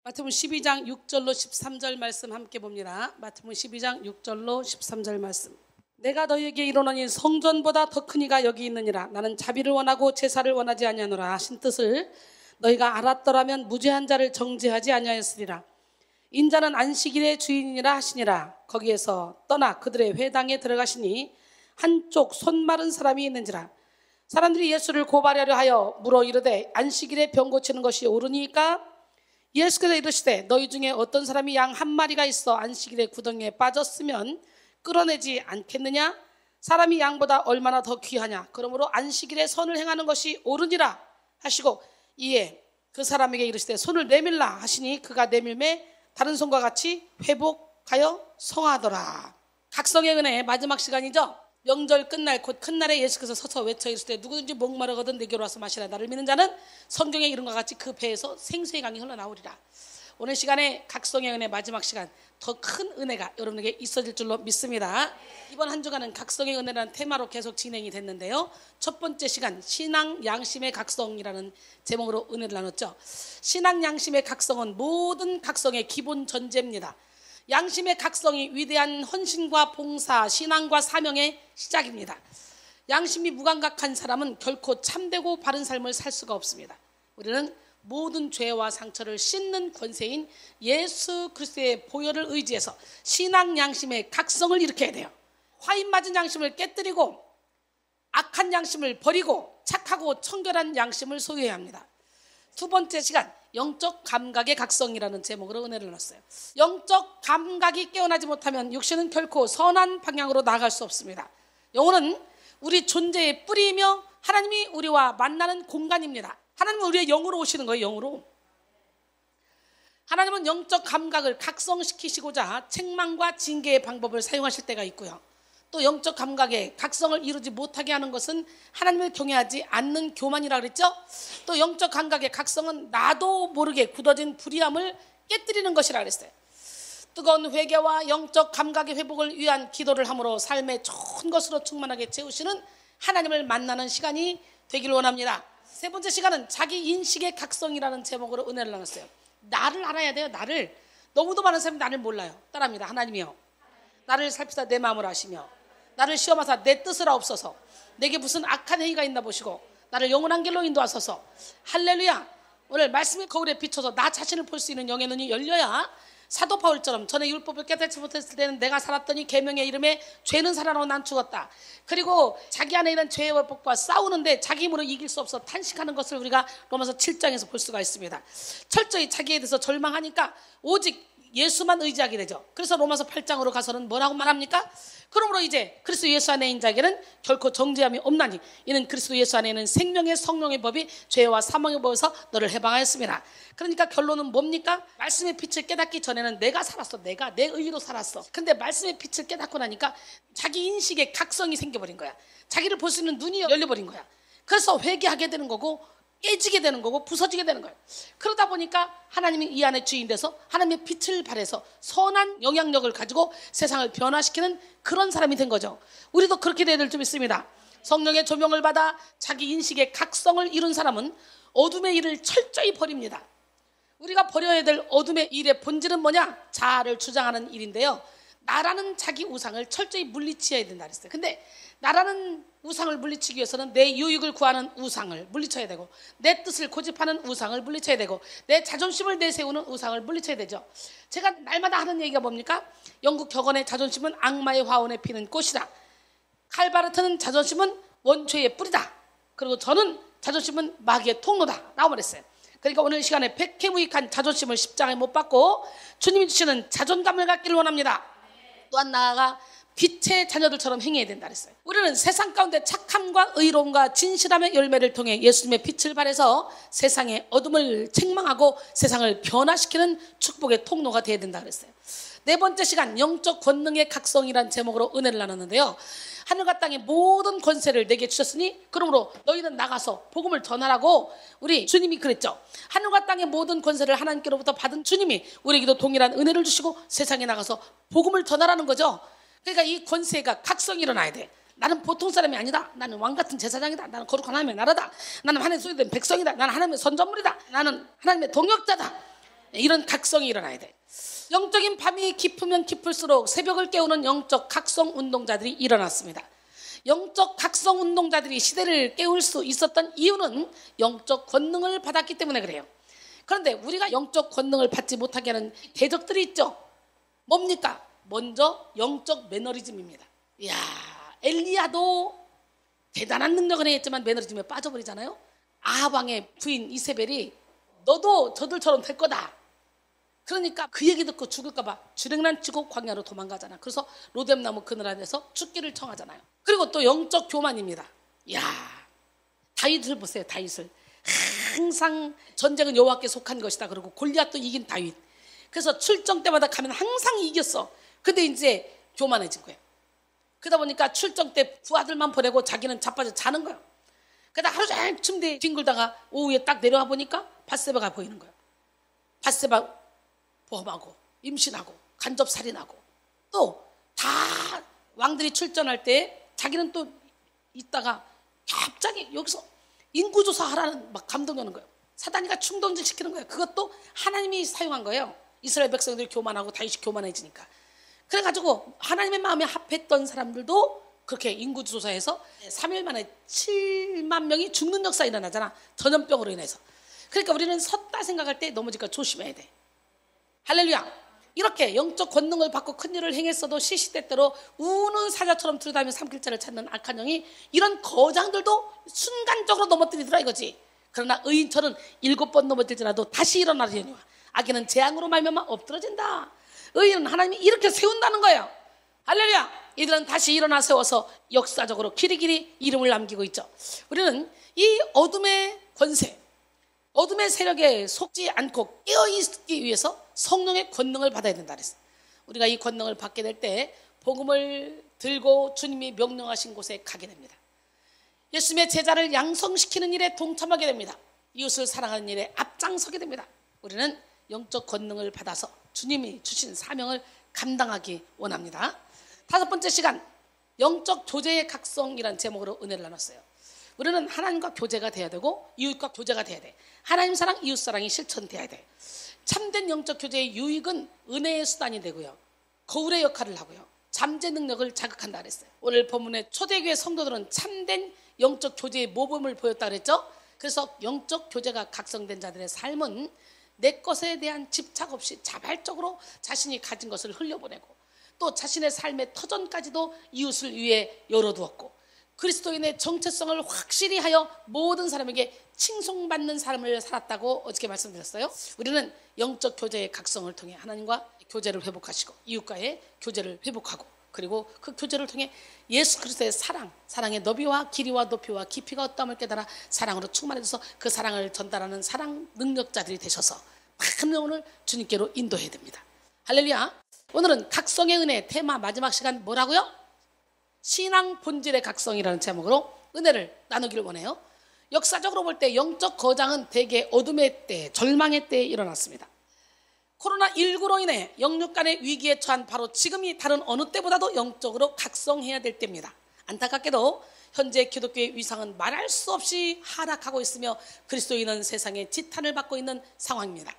마태복음 12장 6절로 13절 말씀 함께 봅니다. 마태복음 12장 6절로 13절 말씀. 내가 너희에게 이르노니 성전보다 더 큰 이가 여기 있느니라. 나는 자비를 원하고 제사를 원하지 아니하노라 하신 뜻을 너희가 알았더라면 무죄한 자를 정죄하지 아니하였으리라. 인자는 안식일의 주인이라 하시니라. 거기에서 떠나 그들의 회당에 들어가시니 한쪽 손 마른 사람이 있는지라. 사람들이 예수를 고발하려 하여 물어 이르되 안식일에 병 고치는 것이 옳으니까? 예수께서 이르시되 너희 중에 어떤 사람이 양 한 마리가 있어 안식일에 구덩이에 빠졌으면 끌어내지 않겠느냐? 사람이 양보다 얼마나 더 귀하냐? 그러므로 안식일에 선을 행하는 것이 옳으니라 하시고 이에 그 사람에게 이르시되 손을 내밀라 하시니 그가 내밀매 다른 손과 같이 회복하여 성하더라. 각성의 은혜 마지막 시간이죠. 명절 끝날 곧 큰 날에 예수께서 서서 외쳐 이르시되 누구든지 목마르거든 내게로 와서 마시라. 나를 믿는 자는 성경에 이른 것 같이 그 배에서 생수의 강이 흘러나오리라. 오늘 시간에 각성의 은혜 마지막 시간, 더 큰 은혜가 여러분에게 있어질 줄로 믿습니다. 이번 한 주간은 각성의 은혜라는 테마로 계속 진행이 됐는데요. 첫 번째 시간 신앙 양심의 각성이라는 제목으로 은혜를 나눴죠. 신앙 양심의 각성은 모든 각성의 기본 전제입니다. 양심의 각성이 위대한 헌신과 봉사, 신앙과 사명의 시작입니다. 양심이 무감각한 사람은 결코 참되고 바른 삶을 살 수가 없습니다. 우리는 모든 죄와 상처를 씻는 권세인 예수 그리스도의 보혈을 의지해서 신앙 양심의 각성을 일으켜야 돼요. 화인 맞은 양심을 깨뜨리고 악한 양심을 버리고 착하고 청결한 양심을 소유해야 합니다. 두 번째 시간 영적 감각의 각성이라는 제목으로 은혜를 나눴어요. 영적 감각이 깨어나지 못하면 육신은 결코 선한 방향으로 나아갈 수 없습니다. 영혼은 우리 존재의 뿌리이며 하나님이 우리와 만나는 공간입니다. 하나님은 우리의 영으로 오시는 거예요. 영으로. 하나님은 영적 감각을 각성시키시고자 책망과 징계의 방법을 사용하실 때가 있고요. 또 영적 감각의 각성을 이루지 못하게 하는 것은 하나님을 경외하지 않는 교만이라 그랬죠. 또 영적 감각의 각성은 나도 모르게 굳어진 불의함을 깨뜨리는 것이라 그랬어요. 뜨거운 회개와 영적 감각의 회복을 위한 기도를 함으로 삶의 좋은 것으로 충만하게 채우시는 하나님을 만나는 시간이 되길 원합니다. 세 번째 시간은 자기 인식의 각성이라는 제목으로 은혜를 나눴어요. 나를 알아야 돼요. 나를. 너무도 많은 사람이 나를 몰라요. 따라합니다. 하나님이요, 나를 살피사 내 마음을 아시며 나를 시험하사 내 뜻을 아옵소서. 내게 무슨 악한 행위가 있나 보시고 나를 영원한 길로 인도하소서. 할렐루야. 오늘 말씀의 거울에 비춰서 나 자신을 볼 수 있는 영의 눈이 열려야 사도 바울처럼 전에 율법을 깨닫지 못했을 때는 내가 살았더니 계명의 이름에 죄는 살아나고 난 죽었다. 그리고 자기 안에 있는 죄의 법과 싸우는데 자기 힘으로 이길 수 없어 탄식하는 것을 우리가 로마서 7장에서 볼 수가 있습니다. 철저히 자기에 대해서 절망하니까 오직 예수만 의지하게 되죠. 그래서 로마서 8장으로 가서는 뭐라고 말합니까? 그러므로 이제 그리스도 예수 안에 있는 자에게는 결코 정죄함이 없나니 이는 그리스도 예수 안에 있는 생명의 성령의 법이 죄와 사망의 법에서 너를 해방하였습니다. 그러니까 결론은 뭡니까? 말씀의 빛을 깨닫기 전에는 내가 살았어. 내가 내 의로 살았어. 근데 말씀의 빛을 깨닫고 나니까 자기 인식의 각성이 생겨버린 거야. 자기를 볼 수 있는 눈이 열려버린 거야. 그래서 회개하게 되는 거고 깨지게 되는 거고 부서지게 되는 거예요. 그러다 보니까 하나님이 이 안에 주인 돼서 하나님의 빛을 발해서 선한 영향력을 가지고 세상을 변화시키는 그런 사람이 된 거죠. 우리도 그렇게 되야 될 줄 믿습니다. 성령의 조명을 받아 자기 인식의 각성을 이룬 사람은 어둠의 일을 철저히 버립니다. 우리가 버려야 될 어둠의 일의 본질은 뭐냐? 자아를 주장하는 일인데요. 나라는 자기 우상을 철저히 물리쳐야 된다 그랬어요. 근데 나라는 우상을 물리치기 위해서는 내 유익을 구하는 우상을 물리쳐야 되고 내 뜻을 고집하는 우상을 물리쳐야 되고 내 자존심을 내세우는 우상을 물리쳐야 되죠. 제가 날마다 하는 얘기가 뭡니까? 영국 격언의 자존심은 악마의 화원에 피는 꽃이다. 칼바르트는 자존심은 원죄의 뿌리다. 그리고 저는 자존심은 마귀의 통로다 라고 말했어요. 그러니까 오늘 시간에 백해무익한 자존심을 십자가에 못 박고 주님이 주시는 자존감을 갖기를 원합니다. 또한 나아가 빛의 자녀들처럼 행해야 된다 그랬어요. 우리는 세상 가운데 착함과 의로움과 진실함의 열매를 통해 예수님의 빛을 발해서 세상의 어둠을 책망하고 세상을 변화시키는 축복의 통로가 되어야 된다 그랬어요. 네 번째 시간 영적 권능의 각성이라는 제목으로 은혜를 나눴는데요. 하늘과 땅의 모든 권세를 내게 주셨으니 그러므로 너희는 나가서 복음을 전하라고 우리 주님이 그랬죠. 하늘과 땅의 모든 권세를 하나님께로부터 받은 주님이 우리에게도 동일한 은혜를 주시고 세상에 나가서 복음을 전하라는 거죠. 그러니까 이 권세가 각성이 일어나야 돼. 나는 보통 사람이 아니다. 나는 왕같은 제사장이다. 나는 거룩한 하나님의 나라다. 나는 하나님의 소유된 백성이다. 나는 하나님의 선전물이다. 나는 하나님의 동역자다. 이런 각성이 일어나야 돼. 영적인 밤이 깊으면 깊을수록 새벽을 깨우는 영적 각성 운동자들이 일어났습니다. 영적 각성 운동자들이 시대를 깨울 수 있었던 이유는 영적 권능을 받았기 때문에 그래요. 그런데 우리가 영적 권능을 받지 못하게 하는 대적들이 있죠. 뭡니까? 먼저 영적 매너리즘입니다. 이야, 엘리야도 대단한 능력을 했지만 매너리즘에 빠져버리잖아요. 아합왕의 부인 이세벨이 너도 저들처럼 될 거다. 그러니까 그 얘기 듣고 죽을까봐 주랭란 치고 광야로 도망가잖아. 그래서 로뎀나무 그늘 안에서 죽기를 청하잖아요. 그리고 또 영적 교만입니다. 이야, 다윗을 보세요. 다윗을 항상 전쟁은 여호와께 속한 것이다. 그리고 골리앗도 이긴 다윗. 그래서 출정 때마다 가면 항상 이겼어. 근데 이제 교만해진 거예요. 그러다 보니까 출정 때 부하들만 보내고 자기는 자빠져 자는 거예요. 그러다 하루 종일 침대에 뒹굴다가 오후에 딱 내려와 보니까 밧세바가 보이는 거예요. 밧세바 보험하고 임신하고 간접살인하고 또 다 왕들이 출전할 때 자기는 또 있다가 갑자기 여기서 인구조사 하라는 막 감동이 오는 거예요. 사단이가 충동질 시키는 거예요. 그것도 하나님이 사용한 거예요. 이스라엘 백성들이 교만하고 다윗이 교만해지니까. 그래가지고 하나님의 마음에 합했던 사람들도 그렇게 인구조사해서 3일 만에 7만 명이 죽는 역사 일어나잖아. 전염병으로 인해서. 그러니까 우리는 섰다 생각할 때 넘어질까 조심해야 돼. 할렐루야. 이렇게 영적 권능을 받고 큰 일을 행했어도 시시때때로 우는 사자처럼 들여다니며 삼킬 자를 찾는 악한 영이 이런 거장들도 순간적으로 넘어뜨리더라 이거지. 그러나 의인처럼 7번 넘어질지라도 다시 일어나려니와 악인은 재앙으로 말미암아 엎드러진다. 의인은 하나님이 이렇게 세운다는 거예요. 할렐루야. 이들은 다시 일어나 세워서 역사적으로 길이길이 이름을 남기고 있죠. 우리는 이 어둠의 권세, 어둠의 세력에 속지 않고 깨어있기 위해서 성령의 권능을 받아야 된다 그랬어요. 우리가 이 권능을 받게 될 때 복음을 들고 주님이 명령하신 곳에 가게 됩니다. 예수님의 제자를 양성시키는 일에 동참하게 됩니다. 이웃을 사랑하는 일에 앞장서게 됩니다. 우리는 영적 권능을 받아서 주님이 주신 사명을 감당하기 원합니다. 5번째 시간, 영적 교제의 각성이라는 제목으로 은혜를 나눴어요. 우리는 하나님과 교제가 돼야 되고 이웃과 교제가 돼야 돼. 하나님 사랑, 이웃 사랑이 실천돼야 돼. 참된 영적 교제의 유익은 은혜의 수단이 되고요. 거울의 역할을 하고요. 잠재 능력을 자극한다 그랬어요. 오늘 본문의 초대교회 성도들은 참된 영적 교제의 모범을 보였다 그랬죠. 그래서 영적 교제가 각성된 자들의 삶은 내 것에 대한 집착 없이 자발적으로 자신이 가진 것을 흘려보내고 또 자신의 삶의 터전까지도 이웃을 위해 열어두었고 그리스도인의 정체성을 확실히 하여 모든 사람에게 칭송받는 삶을 살았다고 어저께 말씀드렸어요. 우리는 영적 교제의 각성을 통해 하나님과 교제를 회복하시고 이웃과의 교제를 회복하고 그리고 그 교제를 통해 예수 그리스도의 사랑의 너비와 길이와 높이와 깊이가 어떠함을 깨달아 사랑으로 충만해져서 그 사랑을 전달하는 사랑 능력자들이 되셔서 많은 영혼을 주님께로 인도해야 됩니다. 할렐루야. 오늘은 각성의 은혜 테마 마지막 시간 뭐라고요? 신앙 본질의 각성이라는 제목으로 은혜를 나누기를 원해요. 역사적으로 볼 때 영적 거장은 대개 어둠의 때, 절망의 때에 일어났습니다. 코로나19로 인해 영육 간의 위기에 처한 바로 지금이 다른 어느 때보다도 영적으로 각성해야 될 때입니다. 안타깝게도 현재 기독교의 위상은 말할 수 없이 하락하고 있으며 그리스도인은 세상에 지탄을 받고 있는 상황입니다.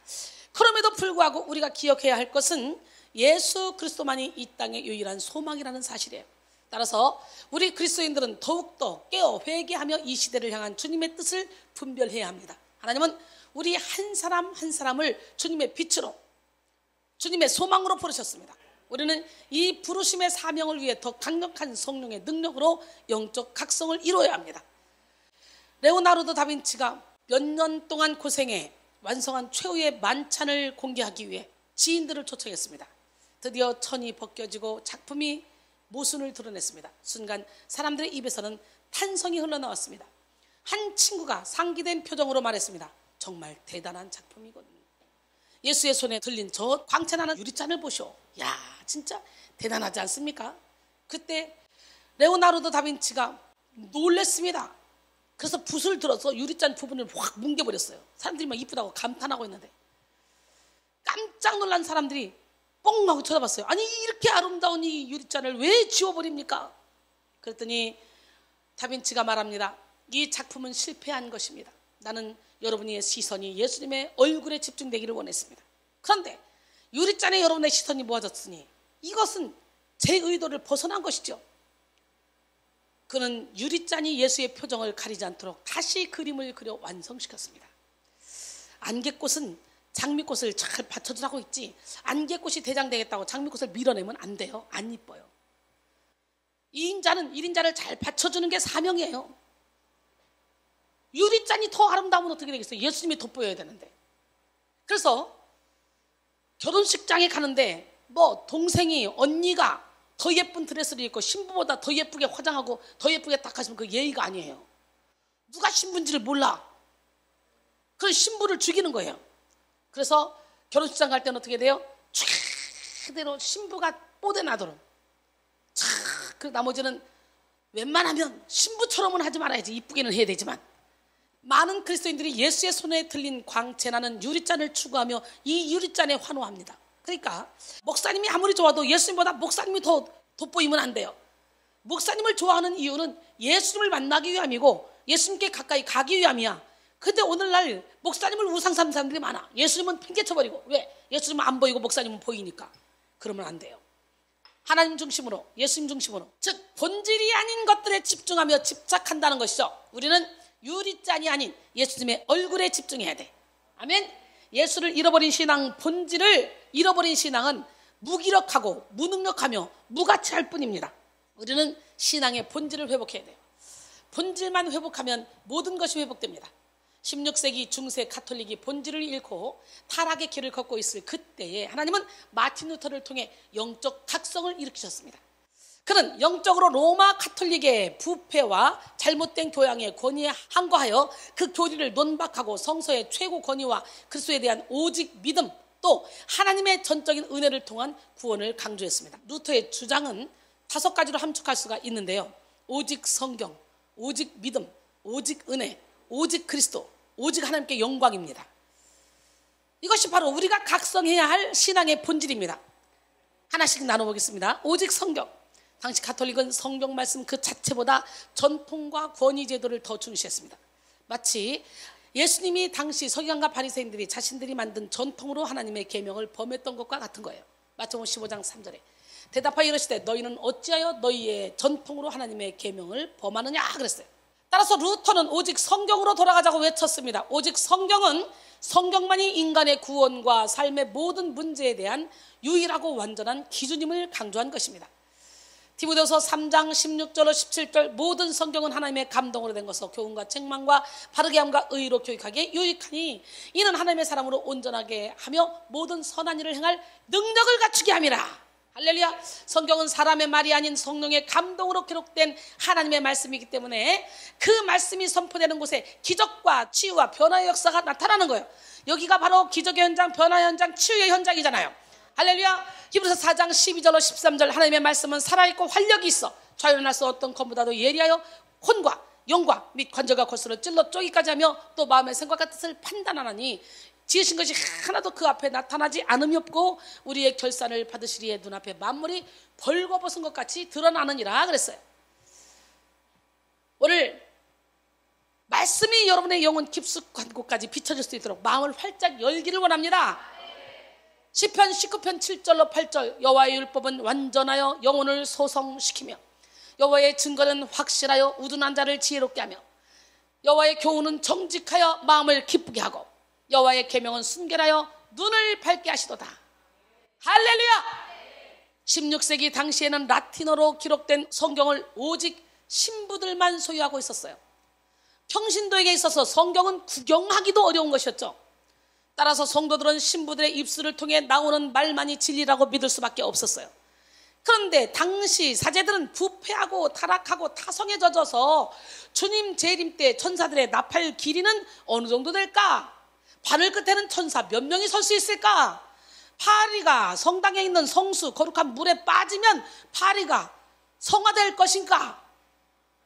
그럼에도 불구하고 우리가 기억해야 할 것은 예수 그리스도만이 이 땅의 유일한 소망이라는 사실이에요. 따라서 우리 그리스도인들은 더욱더 깨어 회개하며 이 시대를 향한 주님의 뜻을 분별해야 합니다. 하나님은 우리 한 사람 한 사람을 주님의 빛으로 주님의 소망으로 부르셨습니다. 우리는 이 부르심의 사명을 위해 더 강력한 성령의 능력으로 영적 각성을 이루어야 합니다. 레오나르도 다빈치가 몇 년 동안 고생해 완성한 최후의 만찬을 공개하기 위해 지인들을 초청했습니다. 드디어 천이 벗겨지고 작품이 모순을 드러냈습니다. 순간 사람들의 입에서는 탄성이 흘러나왔습니다. 한 친구가 상기된 표정으로 말했습니다. 정말 대단한 작품이군. 예수의 손에 들린 저 광채나는 유리잔을 보시오. 야, 진짜 대단하지 않습니까? 그때 레오나르도 다빈치가 놀랬습니다. 그래서 붓을 들어서 유리잔 부분을 확 뭉개버렸어요. 사람들이 막 이쁘다고 감탄하고 있는데 깜짝 놀란 사람들이 뻥 하고 쳐다봤어요. 아니 이렇게 아름다운 이 유리잔을 왜 지워버립니까? 그랬더니 다빈치가 말합니다. 이 작품은 실패한 것입니다. 나는 여러분의 시선이 예수님의 얼굴에 집중되기를 원했습니다. 그런데 유리잔에 여러분의 시선이 모아졌으니 이것은 제 의도를 벗어난 것이죠. 그는 유리잔이 예수의 표정을 가리지 않도록 다시 그림을 그려 완성시켰습니다. 안개꽃은 장미꽃을 잘 받쳐주라고 했지, 안개꽃이 대장되겠다고 장미꽃을 밀어내면 안 돼요. 안 이뻐요. 2인자는 1인자를 잘 받쳐주는 게 사명이에요. 유리잔이 더 아름다우면 어떻게 되겠어요? 예수님이 돋보여야 되는데. 그래서 결혼식장에 가는데 뭐 동생이, 언니가 더 예쁜 드레스를 입고 신부보다 더 예쁘게 화장하고 더 예쁘게 딱 하시면 그 예의가 아니에요. 누가 신부인지를 몰라. 그런 신부를 죽이는 거예요. 그래서 결혼식장 갈 때는 어떻게 돼요? 최대로 신부가 뽀대나도록. 그 나머지는 웬만하면 신부처럼은 하지 말아야지. 이쁘게는 해야 되지만. 많은 그리스도인들이 예수의 손에 들린 광채나는 유리잔을 추구하며 이 유리잔에 환호합니다. 그러니까 목사님이 아무리 좋아도 예수님보다 목사님이 더 돋보이면 안 돼요. 목사님을 좋아하는 이유는 예수님을 만나기 위함이고 예수님께 가까이 가기 위함이야. 근데 오늘날 목사님을 우상 삼는 사람들이 많아. 예수님은 핑계쳐버리고. 왜? 예수님은 안 보이고 목사님은 보이니까. 그러면 안 돼요. 하나님 중심으로, 예수님 중심으로, 즉 본질이 아닌 것들에 집중하며 집착한다는 것이죠. 우리는 유리잔이 아닌 예수님의 얼굴에 집중해야 돼. 아멘. 예수를 잃어버린 신앙, 본질을 잃어버린 신앙은 무기력하고 무능력하며 무가치할 뿐입니다. 우리는 신앙의 본질을 회복해야 돼요. 본질만 회복하면 모든 것이 회복됩니다. 16세기 중세 가톨릭이 본질을 잃고 타락의 길을 걷고 있을 그때에 하나님은 마틴 루터를 통해 영적 각성을 일으키셨습니다. 그는 영적으로 로마 가톨릭의 부패와 잘못된 교양의 권위에 항거하여 그 교리를 논박하고 성서의 최고 권위와 그리스도에 대한 오직 믿음, 또 하나님의 전적인 은혜를 통한 구원을 강조했습니다. 루터의 주장은 5가지로 함축할 수가 있는데요. 오직 성경, 오직 믿음, 오직 은혜, 오직 그리스도, 오직 하나님께 영광입니다. 이것이 바로 우리가 각성해야 할 신앙의 본질입니다. 하나씩 나눠보겠습니다. 오직 성경. 당시 가톨릭은 성경 말씀 그 자체보다 전통과 권위 제도를 더 중시했습니다. 마치 예수님이 당시 서기관과 바리새인들이 자신들이 만든 전통으로 하나님의 계명을 범했던 것과 같은 거예요. 마태복음 15장 3절에 대답하여 이르시되 너희는 어찌하여 너희의 전통으로 하나님의 계명을 범하느냐 그랬어요. 따라서 루터는 오직 성경으로 돌아가자고 외쳤습니다. 오직 성경은 성경만이 인간의 구원과 삶의 모든 문제에 대한 유일하고 완전한 기준임을 강조한 것입니다. 디모데후서 3장 16절로 17절 모든 성경은 하나님의 감동으로 된 것으로 교훈과 책망과 바르게 함과 의로 교육하기에 유익하니 이는 하나님의 사람으로 온전하게 하며 모든 선한 일을 행할 능력을 갖추게 함이라. 할렐루야. 성경은 사람의 말이 아닌 성령의 감동으로 기록된 하나님의 말씀이기 때문에 그 말씀이 선포되는 곳에 기적과 치유와 변화의 역사가 나타나는 거예요. 여기가 바로 기적의 현장, 변화의 현장, 치유의 현장이잖아요. 할렐루야. 히브리서 4장 12절로 13절 하나님의 말씀은 살아있고 활력이 있어 좌연할 수 없던 것보다도 예리하여 혼과 영과 및 관절과 골수를 찔러 쪼기까지 하며 또 마음의 생각과 뜻을 판단하나니 지으신 것이 하나도 그 앞에 나타나지 않음이 없고 우리의 결산을 받으시리에 눈앞에 만물이 벌거벗은 것 같이 드러나느니라 그랬어요. 오늘 말씀이 여러분의 영혼 깊숙한 곳까지 비춰질 수 있도록 마음을 활짝 열기를 원합니다. 시편 19편 7절로 8절 여호와의 율법은 완전하여 영혼을 소성시키며 여호와의 증거는 확실하여 우둔한 자를 지혜롭게 하며 여호와의 교훈은 정직하여 마음을 기쁘게 하고 여호와의 계명은 순결하여 눈을 밝게 하시도다. 할렐루야. 16세기 당시에는 라틴어로 기록된 성경을 오직 신부들만 소유하고 있었어요. 평신도에게 있어서 성경은 구경하기도 어려운 것이었죠. 따라서 성도들은 신부들의 입술을 통해 나오는 말만이 진리라고 믿을 수밖에 없었어요. 그런데 당시 사제들은 부패하고 타락하고 타성에 젖어서 주님 재림 때 천사들의 나팔 길이는 어느 정도 될까? 바늘 끝에는 천사 몇 명이 설 수 있을까? 파리가 성당에 있는 성수 거룩한 물에 빠지면 파리가 성화될 것인가?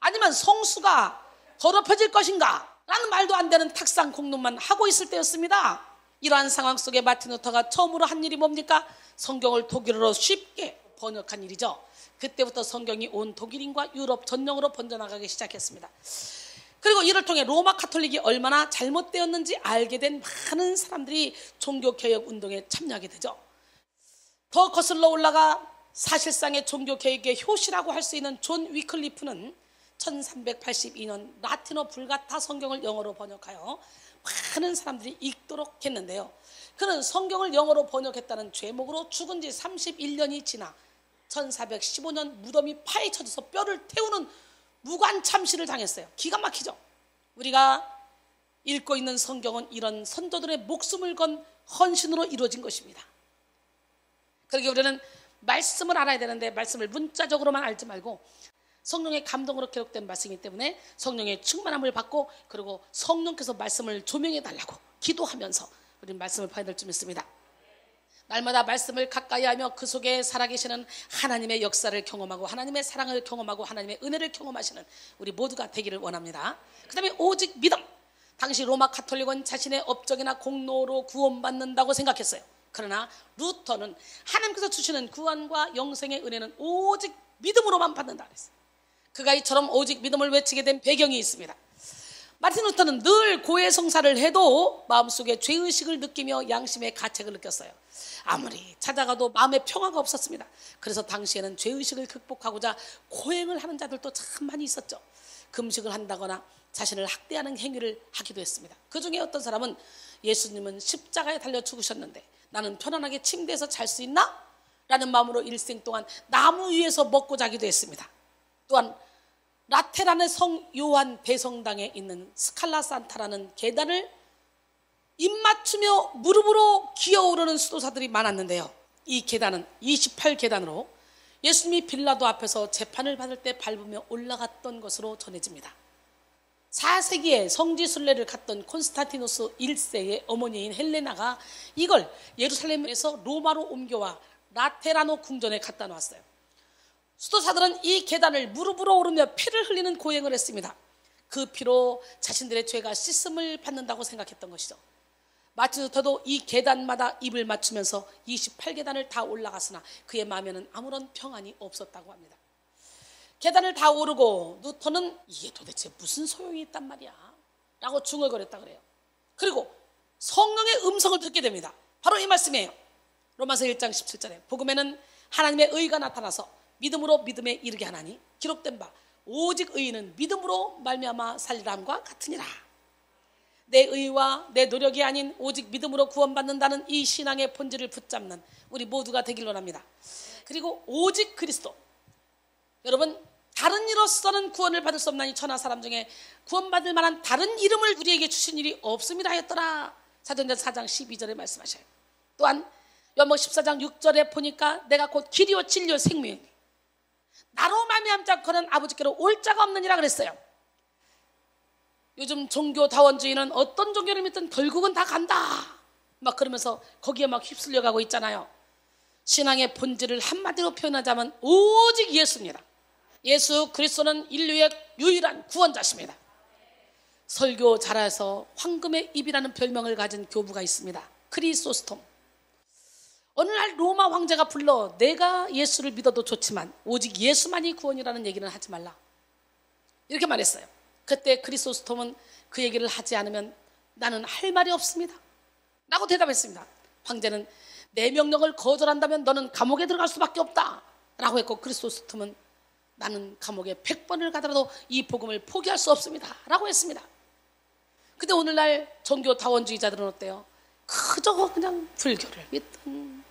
아니면 성수가 더럽혀질 것인가? 라는 말도 안 되는 탁상 공론만 하고 있을 때였습니다. 이러한 상황 속에 마틴 루터가 처음으로 한 일이 뭡니까? 성경을 독일어로 쉽게 번역한 일이죠. 그때부터 성경이 온 독일인과 유럽 전역으로 번져나가기 시작했습니다. 그리고 이를 통해 로마 가톨릭이 얼마나 잘못되었는지 알게 된 많은 사람들이 종교개혁 운동에 참여하게 되죠. 더 거슬러 올라가 사실상의 종교개혁의 효시라고 할 수 있는 존 위클리프는 1382년 라틴어 불가타 성경을 영어로 번역하여 많은 사람들이 읽도록 했는데요. 그는 성경을 영어로 번역했다는 죄목으로 죽은 지 31년이 지나 1415년 무덤이 파헤쳐져서 뼈를 태우는 무관 참시를 당했어요. 기가 막히죠. 우리가 읽고 있는 성경은 이런 선조들의 목숨을 건 헌신으로 이루어진 것입니다. 그러기에 우리는 말씀을 알아야 되는데 말씀을 문자적으로만 알지 말고 성령의 감동으로 기록된 말씀이기 때문에 성령의 충만함을 받고 그리고 성령께서 말씀을 조명해 달라고 기도하면서 우리는 말씀을 봐야 될 줄 믿습니다. 날마다 말씀을 가까이 하며 그 속에 살아계시는 하나님의 역사를 경험하고 하나님의 사랑을 경험하고 하나님의 은혜를 경험하시는 우리 모두가 되기를 원합니다. 그 다음에 오직 믿음. 당시 로마 가톨릭은 자신의 업적이나 공로로 구원받는다고 생각했어요. 그러나 루터는 하나님께서 주시는 구원과 영생의 은혜는 오직 믿음으로만 받는다 그랬어요. 그가 이처럼 오직 믿음을 외치게 된 배경이 있습니다. 마틴 루터는 늘 고해성사를 해도 마음속에 죄의식을 느끼며 양심의 가책을 느꼈어요. 아무리 찾아가도 마음의 평화가 없었습니다. 그래서 당시에는 죄의식을 극복하고자 고행을 하는 자들도 참 많이 있었죠. 금식을 한다거나 자신을 학대하는 행위를 하기도 했습니다. 그 중에 어떤 사람은 예수님은 십자가에 달려 죽으셨는데 나는 편안하게 침대에서 잘 수 있나? 라는 마음으로 일생 동안 나무 위에서 먹고 자기도 했습니다. 또한 라테란의 성 요한 배성당에 있는 스칼라 산타라는 계단을 입맞추며 무릎으로 기어오르는 수도사들이 많았는데요. 이 계단은 28계단으로 예수님이 빌라도 앞에서 재판을 받을 때 밟으며 올라갔던 것으로 전해집니다. 4세기에 성지순례를 갔던 콘스탄티노스 1세의 어머니인 헬레나가 이걸 예루살렘에서 로마로 옮겨와 라테라노 궁전에 갖다 놨어요. 수도사들은 이 계단을 무릎으로 오르며 피를 흘리는 고행을 했습니다. 그 피로 자신들의 죄가 씻음을 받는다고 생각했던 것이죠. 마틴 루터도 이 계단마다 입을 맞추면서 28계단을 다 올라갔으나 그의 마음에는 아무런 평안이 없었다고 합니다. 계단을 다 오르고 루터는 이게 도대체 무슨 소용이 있단 말이야 라고 중얼거렸다 그래요. 그리고 성령의 음성을 듣게 됩니다. 바로 이 말씀이에요. 로마서 1장 17절에 복음에는 하나님의 의가 나타나서 믿음으로 믿음에 이르게 하나니 기록된 바 오직 의인은 믿음으로 말미암아 살리람과 같으니라. 내 의와 내 노력이 아닌 오직 믿음으로 구원받는다는 이 신앙의 본질을 붙잡는 우리 모두가 되길 원합니다. 그리고 오직 그리스도. 여러분, 다른 이로서는 구원을 받을 수 없나니 천하 사람 중에 구원받을 만한 다른 이름을 우리에게 주신 일이 없음이라 하였더라. 사도행전 4장 12절에 말씀하셔요. 또한 요한복음 14장 6절에 보니까 내가 곧 길이요 진리요 생명이니 나로 말미암지 않고는 아버지께로 올 자가 없느니라 그랬어요. 요즘 종교다원주의는 어떤 종교를 믿든 결국은 다 간다 막 그러면서 거기에 막 휩쓸려가고 있잖아요. 신앙의 본질을 한마디로 표현하자면 오직 예수입니다. 예수 그리스도는 인류의 유일한 구원자십니다. 설교 잘해서 황금의 입이라는 별명을 가진 교부가 있습니다. 크리소스톰. 어느 날 로마 황제가 불러 내가 예수를 믿어도 좋지만 오직 예수만이 구원이라는 얘기는 하지 말라 이렇게 말했어요. 그때 크리소스톰은 그 얘기를 하지 않으면 나는 할 말이 없습니다 라고 대답했습니다. 황제는 내 명령을 거절한다면 너는 감옥에 들어갈 수밖에 없다 라고 했고 크리소스톰은 나는 감옥에 100번을 가더라도 이 복음을 포기할 수 없습니다 라고 했습니다. 근데 오늘날 종교다원주의자들은 어때요? 그저 그냥 불교를 믿든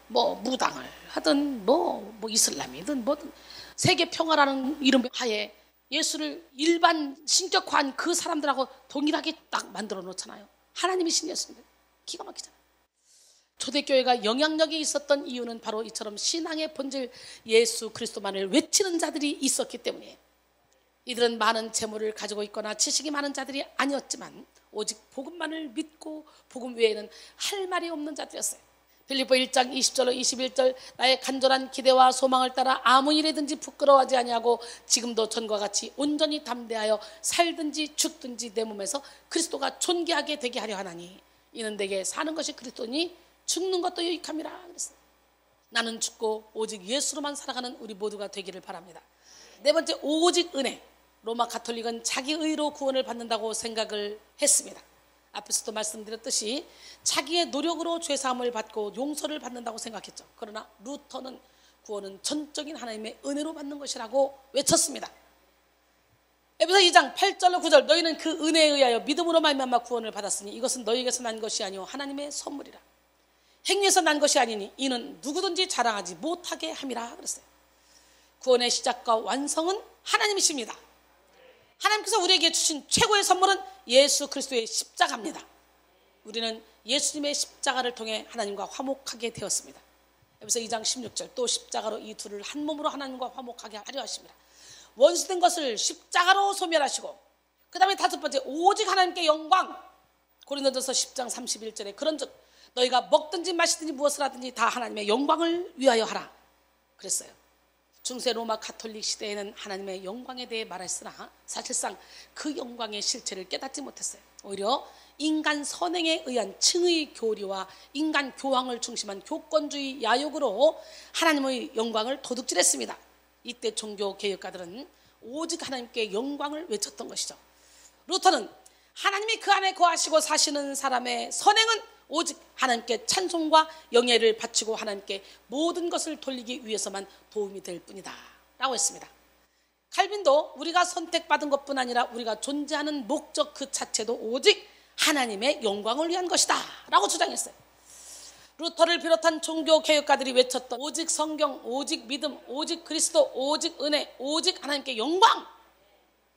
뭐 무당을 하든 뭐 이슬람이든 뭐든 세계 평화라는 이름 하에 예수를 일반 신격화한 그 사람들하고 동일하게 딱 만들어 놓잖아요. 하나님이 신 예수님. 기가 막히잖아요. 초대교회가 영향력이 있었던 이유는 바로 이처럼 신앙의 본질 예수 그리스도만을 외치는 자들이 있었기 때문이에요. 이들은 많은 재물을 가지고 있거나 지식이 많은 자들이 아니었지만 오직 복음만을 믿고 복음 외에는 할 말이 없는 자들이었어요. 빌립보 1장 20절로 21절 나의 간절한 기대와 소망을 따라 아무 일이든지 부끄러워하지 아니하고 지금도 전과 같이 온전히 담대하여 살든지 죽든지 내 몸에서 그리스도가 존귀하게 되게 하려 하나니 이는 내게 사는 것이 그리스도니 죽는 것도 유익함이라 그랬어요. 나는 죽고 오직 예수로만 살아가는 우리 모두가 되기를 바랍니다. 네 번째 오직 은혜. 로마 가톨릭은 자기 의로 구원을 받는다고 생각을 했습니다. 앞에서도 말씀드렸듯이 자기의 노력으로 죄사함을 받고 용서를 받는다고 생각했죠. 그러나 루터는 구원은 전적인 하나님의 은혜로 받는 것이라고 외쳤습니다. 에베소 2장 8절로 9절, 너희는 그 은혜에 의하여 믿음으로 말미암아 구원을 받았으니 이것은 너희에게서 난 것이 아니요 하나님의 선물이라. 행위에서 난 것이 아니니 이는 누구든지 자랑하지 못하게 함이라 그랬어요. 구원의 시작과 완성은 하나님이십니다. 하나님께서 우리에게 주신 최고의 선물은 예수 그리스도의 십자가입니다. 우리는 예수님의 십자가를 통해 하나님과 화목하게 되었습니다. 에베소 2장 16절, 또 십자가로 이 둘을 한 몸으로 하나님과 화목하게 하려 하십니다. 원수된 것을 십자가로 소멸하시고, 그 다음에 다섯 번째, 오직 하나님께 영광. 고린도전서 10장 31절에 그런즉 너희가 먹든지 마시든지 무엇을 하든지 다 하나님의 영광을 위하여 하라 그랬어요. 중세 로마 가톨릭 시대에는 하나님의 영광에 대해 말했으나 사실상 그 영광의 실체를 깨닫지 못했어요. 오히려 인간 선행에 의한 칭의 교리와 인간 교황을 중심한 교권주의 야욕으로 하나님의 영광을 도둑질했습니다. 이때 종교 개혁가들은 오직 하나님께 영광을 외쳤던 것이죠. 루터는 하나님이 그 안에 거하시고 사시는 사람의 선행은 오직 하나님께 찬송과 영예를 바치고 하나님께 모든 것을 돌리기 위해서만 도움이 될 뿐이다 라고 했습니다. 칼빈도 우리가 선택받은 것뿐 아니라 우리가 존재하는 목적 그 자체도 오직 하나님의 영광을 위한 것이다 라고 주장했어요. 루터를 비롯한 종교 개혁가들이 외쳤던 오직 성경, 오직 믿음, 오직 그리스도, 오직 은혜, 오직 하나님께 영광,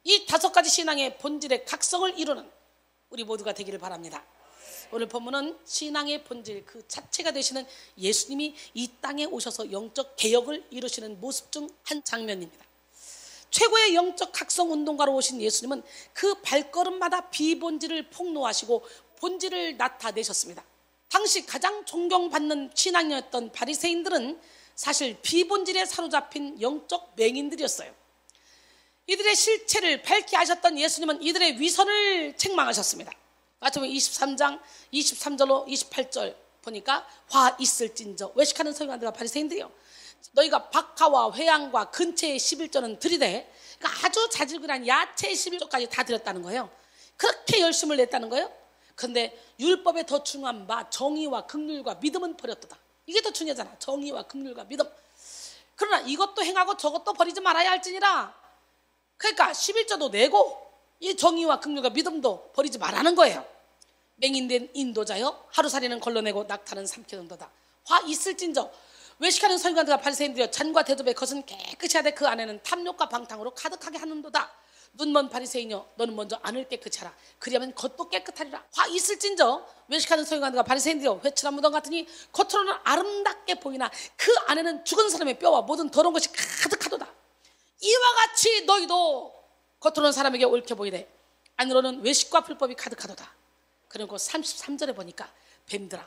이 다섯 가지 신앙의 본질의 각성을 이루는 우리 모두가 되기를 바랍니다. 오늘 본문은 신앙의 본질 그 자체가 되시는 예수님이 이 땅에 오셔서 영적 개혁을 이루시는 모습 중 한 장면입니다. 최고의 영적 각성 운동가로 오신 예수님은 그 발걸음마다 비본질을 폭로하시고 본질을 나타내셨습니다. 당시 가장 존경받는 신앙이었던 바리새인들은 사실 비본질에 사로잡힌 영적 맹인들이었어요. 이들의 실체를 밝히 아셨던 예수님은 이들의 위선을 책망하셨습니다. 마태복음 23장 23절로 28절 보니까 화 있을진저, 외식하는 서기관들과 바리새인들이요, 너희가 박하와 회양과 근처의 11조는 드리되, 그러니까 아주 자질구레한 야채의 11조까지 다 드렸다는 거예요. 그렇게 열심을 냈다는 거예요. 그런데 율법에 더 중요한 바 정의와 긍휼과 믿음은 버렸도다. 이게 더 중요하잖아. 정의와 긍휼과 믿음. 그러나 이것도 행하고 저것도 버리지 말아야 할지니라. 그러니까 11조도 내고 이 정의와 긍휼과 믿음도 버리지 말라는 거예요. 맹인된 인도자여, 하루살이는 걸러내고 낙타는 삼키는도다. 화 있을진저, 외식하는 서기관들과 바리새인들여, 잔과 대접의 것은 깨끗이 하되 그 안에는 탐욕과 방탕으로 가득하게 하는도다. 눈먼 바리새인여, 너는 먼저 안을 깨끗이 하라. 그리하면 겉도 깨끗하리라. 화 있을진저, 외식하는 서기관들과 바리새인들여, 회칠한 무덤 같으니 겉으로는 아름답게 보이나 그 안에는 죽은 사람의 뼈와 모든 더러운 것이 가득하도다. 이와 같이 너희도 겉으로는 사람에게 옳게 보이되 안으로는 외식과 불법이 가득하도다. 그리고 33절에 보니까 뱀들아,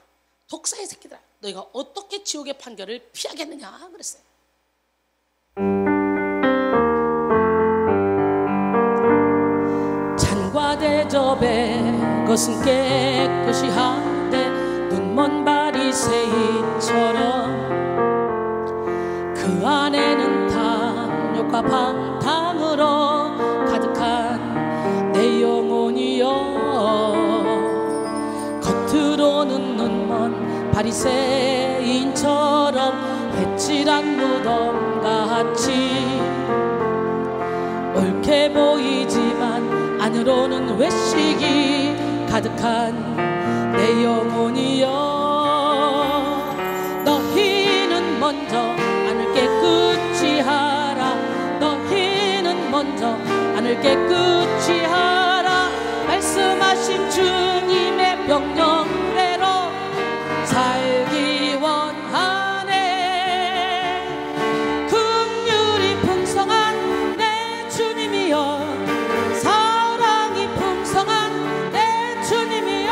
독사의 새끼들아, 너희가 어떻게 지옥의 판결을 피하겠느냐 그랬어요. 잔과 대접의 것은 깨끗이 하되 눈먼 바리새인처럼 그 안에는 탐욕과 방탕으로 가득한 내 영혼이여, 겉으로는 눈먼 바리새인처럼 회칠한 무덤 같이 옳게 보이지만 안으로는 외식이 가득한 내 영혼이여, 너희는 먼저 안을 깨끗이 하라. 너희는 먼저 안을 깨끗이 하라. 말씀하신 주님의 명령대로 살기 원하네. 긍휼이 풍성한 내 주님이여, 사랑이 풍성한 내 주님이여,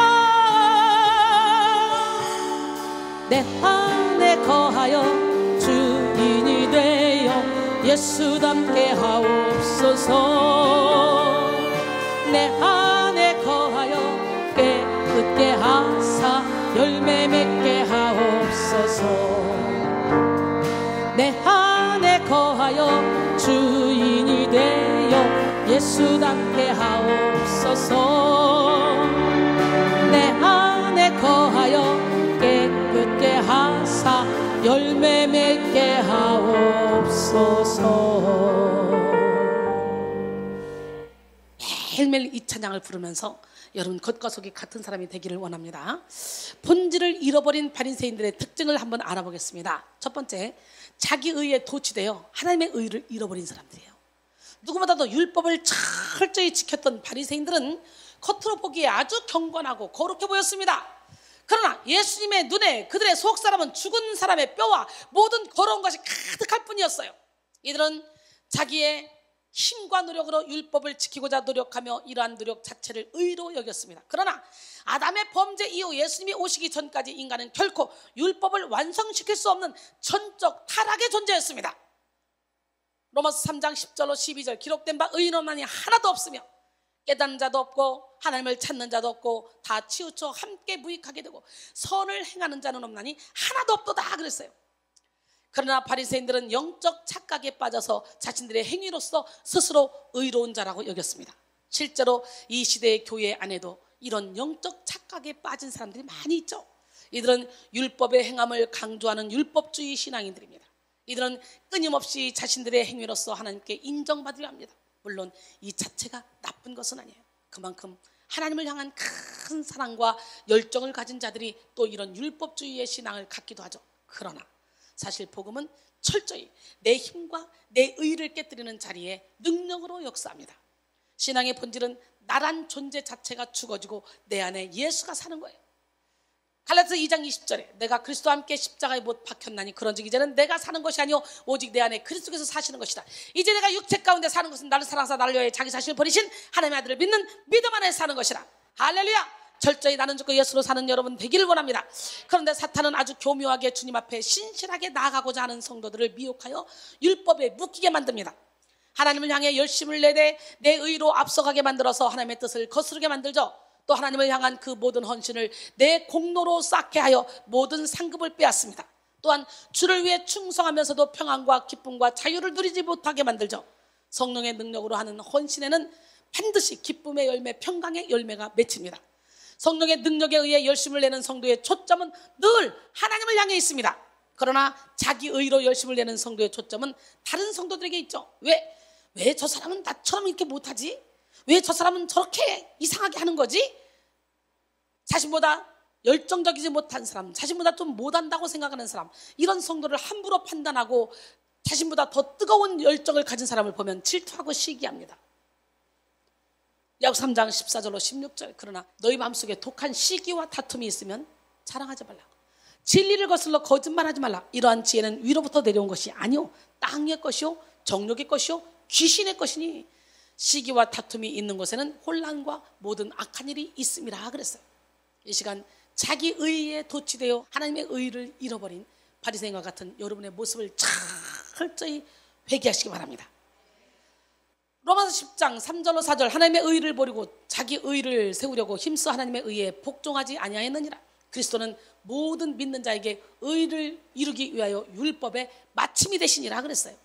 내 안에 거하여 주인이 되어 예수답게 하옵소서. 내 안에 거하여 깨끗게 하사 열매 맺게 하옵소서. 내 안에 거하여 주인이 되어 예수답게 하옵소서. 내 안에 거하여 깨끗게 하사 열매 맺게 하옵소서. 매일매일 이 찬양을 부르면서 여러분 겉과 속이 같은 사람이 되기를 원합니다. 본질을 잃어버린 바리새인들의 특징을 한번 알아보겠습니다. 첫 번째, 자기 의에 도취되어 하나님의 의를 잃어버린 사람들이에요. 누구보다도 율법을 철저히 지켰던 바리새인들은 겉으로 보기에 아주 경건하고 거룩해 보였습니다. 그러나 예수님의 눈에 그들의 속사람은 죽은 사람의 뼈와 모든 더러운 것이 가득할 뿐이었어요. 이들은 자기의 힘과 노력으로 율법을 지키고자 노력하며 이러한 노력 자체를 의로 여겼습니다. 그러나 아담의 범죄 이후 예수님이 오시기 전까지 인간은 결코 율법을 완성시킬 수 없는 전적 타락의 존재였습니다. 로마서 3장 10절로 12절 기록된 바 의인만이 하나도 없으며 깨닫는 자도 없고 하나님을 찾는 자도 없고 다 치우쳐 함께 무익하게 되고 선을 행하는 자는 없나니 하나도 없도다 그랬어요. 그러나 바리새인들은 영적 착각에 빠져서 자신들의 행위로서 스스로 의로운 자라고 여겼습니다. 실제로 이 시대의 교회 안에도 이런 영적 착각에 빠진 사람들이 많이 있죠. 이들은 율법의 행함을 강조하는 율법주의 신앙인들입니다. 이들은 끊임없이 자신들의 행위로서 하나님께 인정받으려 합니다. 물론 이 자체가 나쁜 것은 아니에요. 그만큼 하나님을 향한 큰 사랑과 열정을 가진 자들이 또 이런 율법주의의 신앙을 갖기도 하죠. 그러나 사실 복음은 철저히 내 힘과 내 의를 깨뜨리는 자리에 능력으로 역사합니다. 신앙의 본질은 나란 존재 자체가 죽어지고 내 안에 예수가 사는 거예요. 갈라디아서 2장 20절에 내가 그리스도와 함께 십자가에 못 박혔나니 그런즉 이제는 내가 사는 것이 아니요 오직 내 안에 그리스도께서 사시는 것이다. 이제 내가 육체 가운데 사는 것은 나를 사랑하사 나를 위하여 자기 자신을 버리신 하나님의 아들을 믿는 믿음 안에 사는 것이라. 할렐루야. 철저히 나는 죽고 예수로 사는 여러분 되기를 원합니다. 그런데 사탄은 아주 교묘하게 주님 앞에 신실하게 나아가고자 하는 성도들을 미혹하여 율법에 묶이게 만듭니다. 하나님을 향해 열심을 내되 내 의로 앞서가게 만들어서 하나님의 뜻을 거스르게 만들죠. 또 하나님을 향한 그 모든 헌신을 내 공로로 쌓게 하여 모든 상급을 빼앗습니다. 또한 주를 위해 충성하면서도 평안과 기쁨과 자유를 누리지 못하게 만들죠. 성령의 능력으로 하는 헌신에는 반드시 기쁨의 열매, 평강의 열매가 맺힙니다. 성령의 능력에 의해 열심을 내는 성도의 초점은 늘 하나님을 향해 있습니다. 그러나 자기 의로 열심을 내는 성도의 초점은 다른 성도들에게 있죠. 왜 저 사람은 나처럼 이렇게 못하지? 왜 저 사람은 저렇게 이상하게 하는 거지? 자신보다 열정적이지 못한 사람, 자신보다 좀 못한다고 생각하는 사람, 이런 성도를 함부로 판단하고 자신보다 더 뜨거운 열정을 가진 사람을 보면 질투하고 시기합니다. 야고보서 3장 14절로 16절 그러나 너희 마음속에 독한 시기와 다툼이 있으면 자랑하지 말라. 진리를 거슬러 거짓말하지 말라. 이러한 지혜는 위로부터 내려온 것이 아니오 땅의 것이요 정욕의 것이요 귀신의 것이니 시기와 다툼이 있는 곳에는 혼란과 모든 악한 일이 있음이라 그랬어요. 이 시간 자기 의에 도취되어 하나님의 의를 잃어버린 바리새인과 같은 여러분의 모습을 철저히 회개하시기 바랍니다. 로마서 10장 3절로 4절 하나님의 의를 버리고 자기 의를 세우려고 힘써 하나님의 의에 복종하지 아니하였느니라. 그리스도는 모든 믿는 자에게 의를 이루기 위하여 율법의 마침이 되시니라 그랬어요.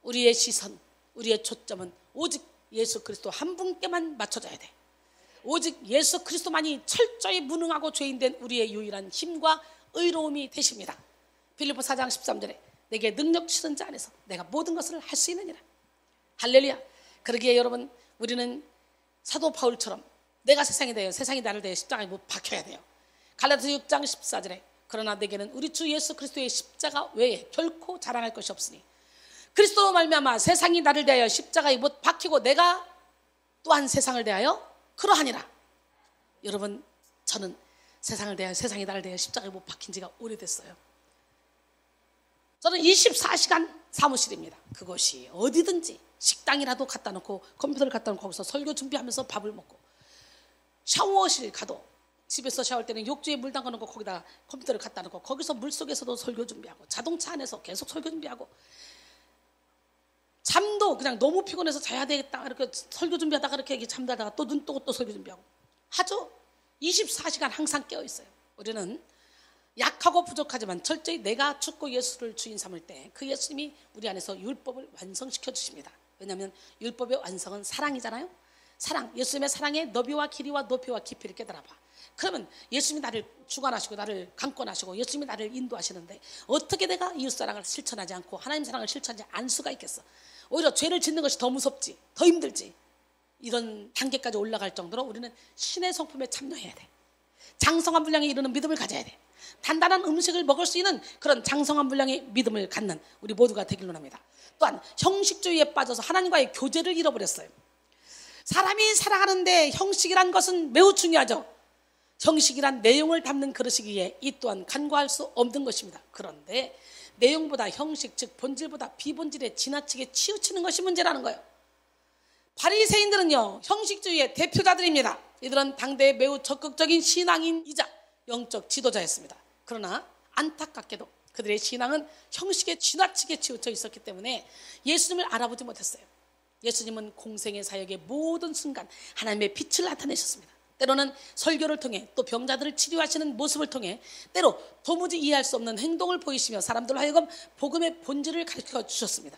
우리의 시선, 우리의 초점은 오직 예수 그리스도 한 분께만 맞춰져야 돼. 오직 예수 그리스도만이 철저히 무능하고 죄인된 우리의 유일한 힘과 의로움이 되십니다. 빌립보 4장 13절에 내게 능력 주신 자 안에서 내가 모든 것을 할 수 있느니라. 할렐루야. 그러기에 여러분 우리는 사도 바울처럼 내가 세상이 되어 세상이 나를 대해 십자가에 못 박혀야 돼요. 갈라디아서 6장 14절에 그러나 내게는 우리 주 예수 그리스도의 십자가 외에 결코 자랑할 것이 없으니 그리스도로 말미암아 세상이 나를 대하여 십자가에 못 박히고 내가 또한 세상을 대하여 그러하니라. 여러분 저는 세상을 대하여 세상이 나를 대하여 십자가에 못 박힌 지가 오래됐어요. 저는 24시간 사무실입니다. 그것이 어디든지 식당이라도 갖다 놓고 컴퓨터를 갖다 놓고 거기서 설교 준비하면서 밥을 먹고 샤워실 가도 집에서 샤워할 때는 욕조에 물 담가 놓고 거기다 컴퓨터를 갖다 놓고 거기서 물속에서도 설교 준비하고 자동차 안에서 계속 설교 준비하고 잠도 그냥 너무 피곤해서 자야 되겠다 이렇게 설교 준비하다가 이렇게 잠자다가 또 눈 뜨고 또 설교 준비하고 하죠. 24시간 항상 깨어 있어요. 우리는 약하고 부족하지만 철저히 내가 죽고 예수를 주인 삼을 때 그 예수님이 우리 안에서 율법을 완성시켜 주십니다. 왜냐하면 율법의 완성은 사랑이잖아요. 사랑, 예수님의 사랑의 너비와 길이와 높이와 깊이를 깨달아봐. 그러면 예수님이 나를 주관하시고 나를 강권하시고 예수님이 나를 인도하시는데 어떻게 내가 이웃사랑을 실천하지 않고 하나님 사랑을 실천하지 않을 수가 있겠어. 오히려 죄를 짓는 것이 더 무섭지, 더 힘들지. 이런 단계까지 올라갈 정도로 우리는 신의 성품에 참여해야 돼. 장성한 분량에 이르는 믿음을 가져야 돼. 단단한 음식을 먹을 수 있는 그런 장성한 분량의 믿음을 갖는 우리 모두가 되기를 원합니다. 또한 형식주의에 빠져서 하나님과의 교제를 잃어버렸어요. 사람이 살아가는데 형식이란 것은 매우 중요하죠. 형식이란 내용을 담는 그릇이기에 이 또한 간과할 수 없는 것입니다. 그런데 내용보다 형식, 즉 본질보다 비본질에 지나치게 치우치는 것이 문제라는 거예요. 바리새인들은요, 형식주의의 대표자들입니다. 이들은 당대의 매우 적극적인 신앙인이자 영적 지도자였습니다. 그러나 안타깝게도 그들의 신앙은 형식에 지나치게 치우쳐 있었기 때문에 예수님을 알아보지 못했어요. 예수님은 공생의 사역의 모든 순간 하나님의 빛을 나타내셨습니다. 때로는 설교를 통해 또 병자들을 치료하시는 모습을 통해 때로 도무지 이해할 수 없는 행동을 보이시며 사람들로 하여금 복음의 본질을 가르쳐 주셨습니다.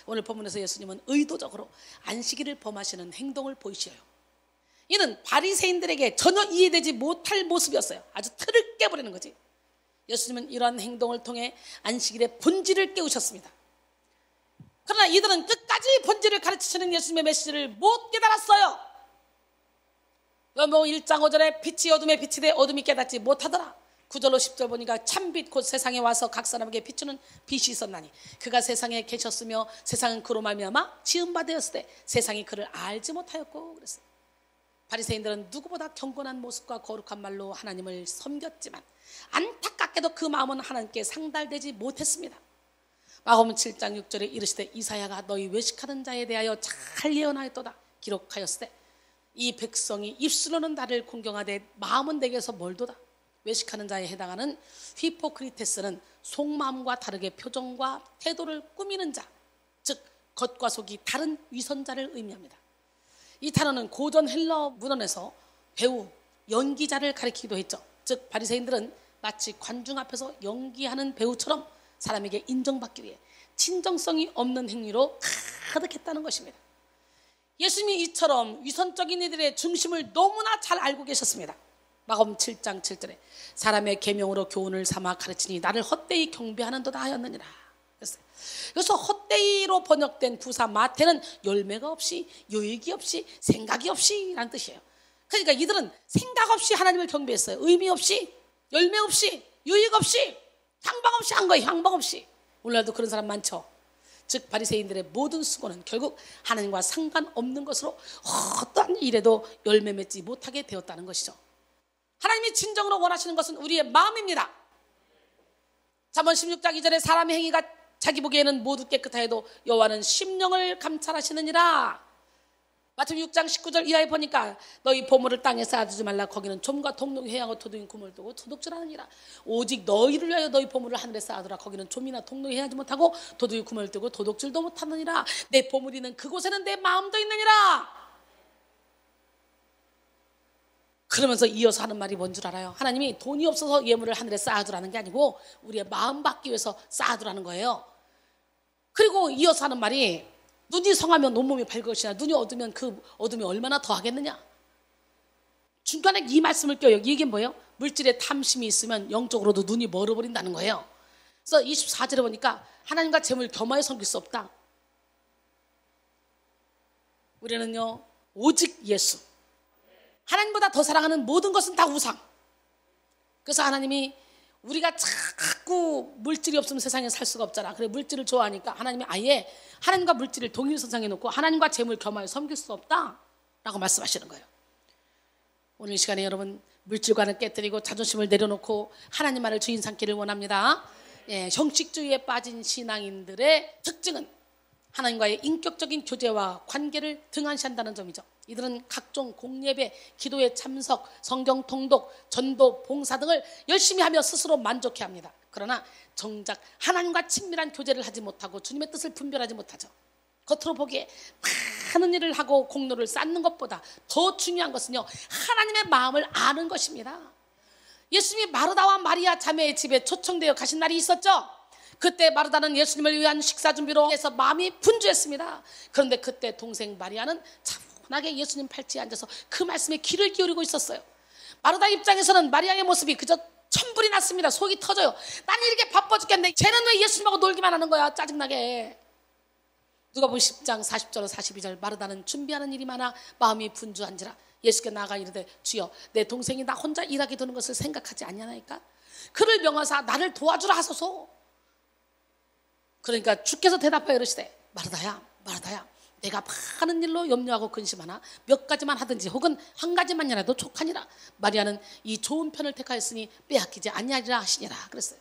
오늘 본문에서 예수님은 의도적으로 안식일을 범하시는 행동을 보이셔요. 이는 바리새인들에게 전혀 이해되지 못할 모습이었어요. 아주 틀을 깨버리는 거지. 예수님은 이러한 행동을 통해 안식일의 본질을 깨우셨습니다. 그러나 이들은 끝까지 본질을 가르치시는 예수님의 메시지를 못 깨달았어요. 뭐 1장 5절에 빛이 어둠에 빛이 돼 어둠이 깨닫지 못하더라. 9절로 10절 보니까 참빛 곧 세상에 와서 각 사람에게 비추는 빛이 있었나니 그가 세상에 계셨으며 세상은 그로 말미암아 지음바 되었을 때 세상이 그를 알지 못하였고 그랬어요. 바리새인들은 누구보다 경건한 모습과 거룩한 말로 하나님을 섬겼지만 안타깝게도 그 마음은 하나님께 상달되지 못했습니다. 마가복음 7장 6절에 이르시되 이사야가 너희 외식하는 자에 대하여 잘 예언하였도다 기록하였을 때 이 백성이 입술로는 나를 공경하되 마음은 내게서 멀도다. 외식하는 자에 해당하는 히포크리테스는 속마음과 다르게 표정과 태도를 꾸미는 자, 즉 겉과 속이 다른 위선자를 의미합니다. 이 단어는 고전 헬러 문헌에서 배우, 연기자를 가리키기도 했죠. 즉 바리새인들은 마치 관중 앞에서 연기하는 배우처럼 사람에게 인정받기 위해 진정성이 없는 행위로 가득했다는 것입니다. 예수님이 이처럼 위선적인 이들의 중심을 너무나 잘 알고 계셨습니다. 마가복음 7장 7절에 사람의 계명으로 교훈을 삼아 가르치니 나를 헛되이 경배하는도다 하였느니라. 그래서 헛되이로 번역된 부사 마태는 열매가 없이 유익이 없이 생각이 없이 라는 뜻이에요. 그러니까 이들은 생각 없이 하나님을 경배했어요. 의미 없이 열매 없이 유익 없이 향방 없이 한 거예요. 향방 없이. 오늘날도 그런 사람 많죠. 즉 바리새인들의 모든 수고는 결국 하나님과 상관없는 것으로 어떠한 일에도 열매 맺지 못하게 되었다는 것이죠. 하나님이 진정으로 원하시는 것은 우리의 마음입니다. 잠언 16장 2절에 사람의 행위가 자기 보기에는 모두 깨끗하여도 여호와는 심령을 감찰하시느니라. 마태복음 6장 19절 이하에 보니까 너희 보물을 땅에 쌓아두지 말라. 거기는 좀과 동록이 회하고 도둑이 구멍을 두고 도둑질하느니라. 오직 너희를 위하여 너희 보물을 하늘에 쌓아두라. 거기는 좀이나 동록이 회하지 못하고 도둑이 구멍을 뜨고 도둑질도 못하느니라. 내 보물이 있는 그곳에는 내 마음도 있느니라. 그러면서 이어서 하는 말이 뭔 줄 알아요? 하나님이 돈이 없어서 예물을 하늘에 쌓아두라는 게 아니고 우리의 마음 받기 위해서 쌓아두라는 거예요. 그리고 이어서 하는 말이 눈이 성하면 온몸이 밝을 것이나 눈이 어두면 그 어둠이 얼마나 더하겠느냐. 중간에 이 말씀을 껴요. 이게 뭐예요? 물질에 탐심이 있으면 영적으로도 눈이 멀어버린다는 거예요. 그래서 24절에 보니까 하나님과 재물 겸하여 섬길 수 없다. 우리는요 오직 예수, 하나님보다 더 사랑하는 모든 것은 다 우상. 그래서 하나님이 우리가 자꾸 물질이 없으면 세상에 살 수가 없잖아. 그래 물질을 좋아하니까 하나님이 아예 하나님과 물질을 동일선상에 놓고 하나님과 재물 겸하여 섬길 수 없다라고 말씀하시는 거예요. 오늘 이 시간에 여러분 물질관을 깨뜨리고 자존심을 내려놓고 하나님만을 주인 삼기를 원합니다. 형식주의에 빠진 신앙인들의 특징은 하나님과의 인격적인 교제와 관계를 등한시한다는 점이죠. 이들은 각종 공예배, 기도에 참석, 성경 통독, 전도, 봉사 등을 열심히 하며 스스로 만족해합니다. 그러나 정작 하나님과 친밀한 교제를 하지 못하고 주님의 뜻을 분별하지 못하죠. 겉으로 보기에 많은 일을 하고 공로를 쌓는 것보다 더 중요한 것은요 하나님의 마음을 아는 것입니다. 예수님이 마르다와 마리아 자매의 집에 초청되어 가신 날이 있었죠. 그때 마르다는 예수님을 위한 식사 준비로 해서 마음이 분주했습니다. 그런데 그때 동생 마리아는 차분하게 예수님 팔찌에 앉아서 그 말씀에 귀를 기울이고 있었어요. 마르다 입장에서는 마리아의 모습이 그저 천불이 났습니다. 속이 터져요. 나는 이렇게 바빠 죽겠는데 쟤는 왜 예수님하고 놀기만 하는 거야, 짜증나게. 누가복음 10장 40절 42절 마르다는 준비하는 일이 많아 마음이 분주한지라 예수께 나아가 이르되 주여 내 동생이 나 혼자 일하게 되는 것을 생각하지 아니하나이까? 그를 명하사 나를 도와주라 하소서. 그러니까 주께서 대답하여 이르시되 마르다야 마르다야 내가 많은 일로 염려하고 근심하나 몇 가지만 하든지 혹은 한 가지만이라도 족하니라. 마리아는 이 좋은 편을 택하였으니 빼앗기지 아니하리라 하시니라 그랬어요.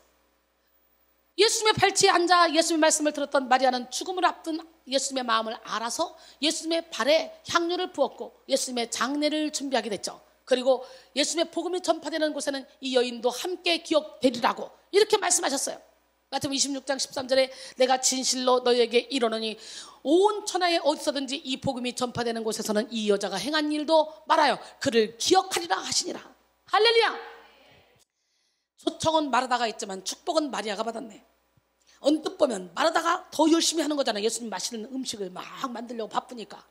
예수님의 발치에 앉아 예수님의 말씀을 들었던 마리아는 죽음을 앞둔 예수님의 마음을 알아서 예수님의 발에 향료를 부었고 예수님의 장례를 준비하게 됐죠. 그리고 예수님의 복음이 전파되는 곳에는 이 여인도 함께 기억되리라고 이렇게 말씀하셨어요. 마태복음 26장 13절에 내가 진실로 너희에게 이르노니 온 천하에 어디서든지 이 복음이 전파되는 곳에서는 이 여자가 행한 일도 말하여 그를 기억하리라 하시니라. 할렐루야. 초청은 마르다가 있지만 축복은 마리아가 받았네. 언뜻 보면 마르다가 더 열심히 하는 거잖아요. 예수님 마시는 음식을 막 만들려고 바쁘니까.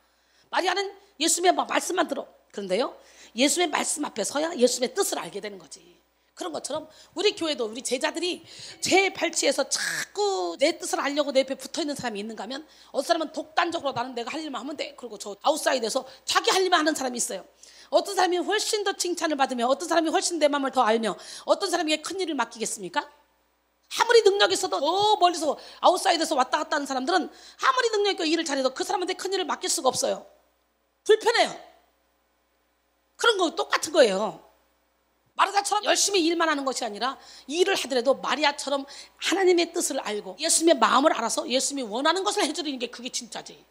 마리아는 예수님의 말씀만 들어. 그런데요, 예수님의 말씀 앞에 서야 예수님의 뜻을 알게 되는 거지. 그런 것처럼 우리 교회도 우리 제자들이 제 발치에서 자꾸 내 뜻을 알려고 내 옆에 붙어있는 사람이 있는가 하면 어떤 사람은 독단적으로 나는 내가 할 일만 하면 돼. 그리고 저 아웃사이드에서 자기 할 일만 하는 사람이 있어요. 어떤 사람이 훨씬 더 칭찬을 받으며 어떤 사람이 훨씬 내 마음을 더 알며 어떤 사람에게 큰 일을 맡기겠습니까? 아무리 능력이 있어도 저 멀리서 아웃사이드에서 왔다 갔다 하는 사람들은 아무리 능력 있고 일을 잘해도 그 사람한테 큰 일을 맡길 수가 없어요. 불편해요. 그런 거 똑같은 거예요. 마르다처럼 열심히 일만 하는 것이 아니라 일을 하더라도 마리아처럼 하나님의 뜻을 알고 예수님의 마음을 알아서 예수님이 원하는 것을 해주는 게 그게 진짜지.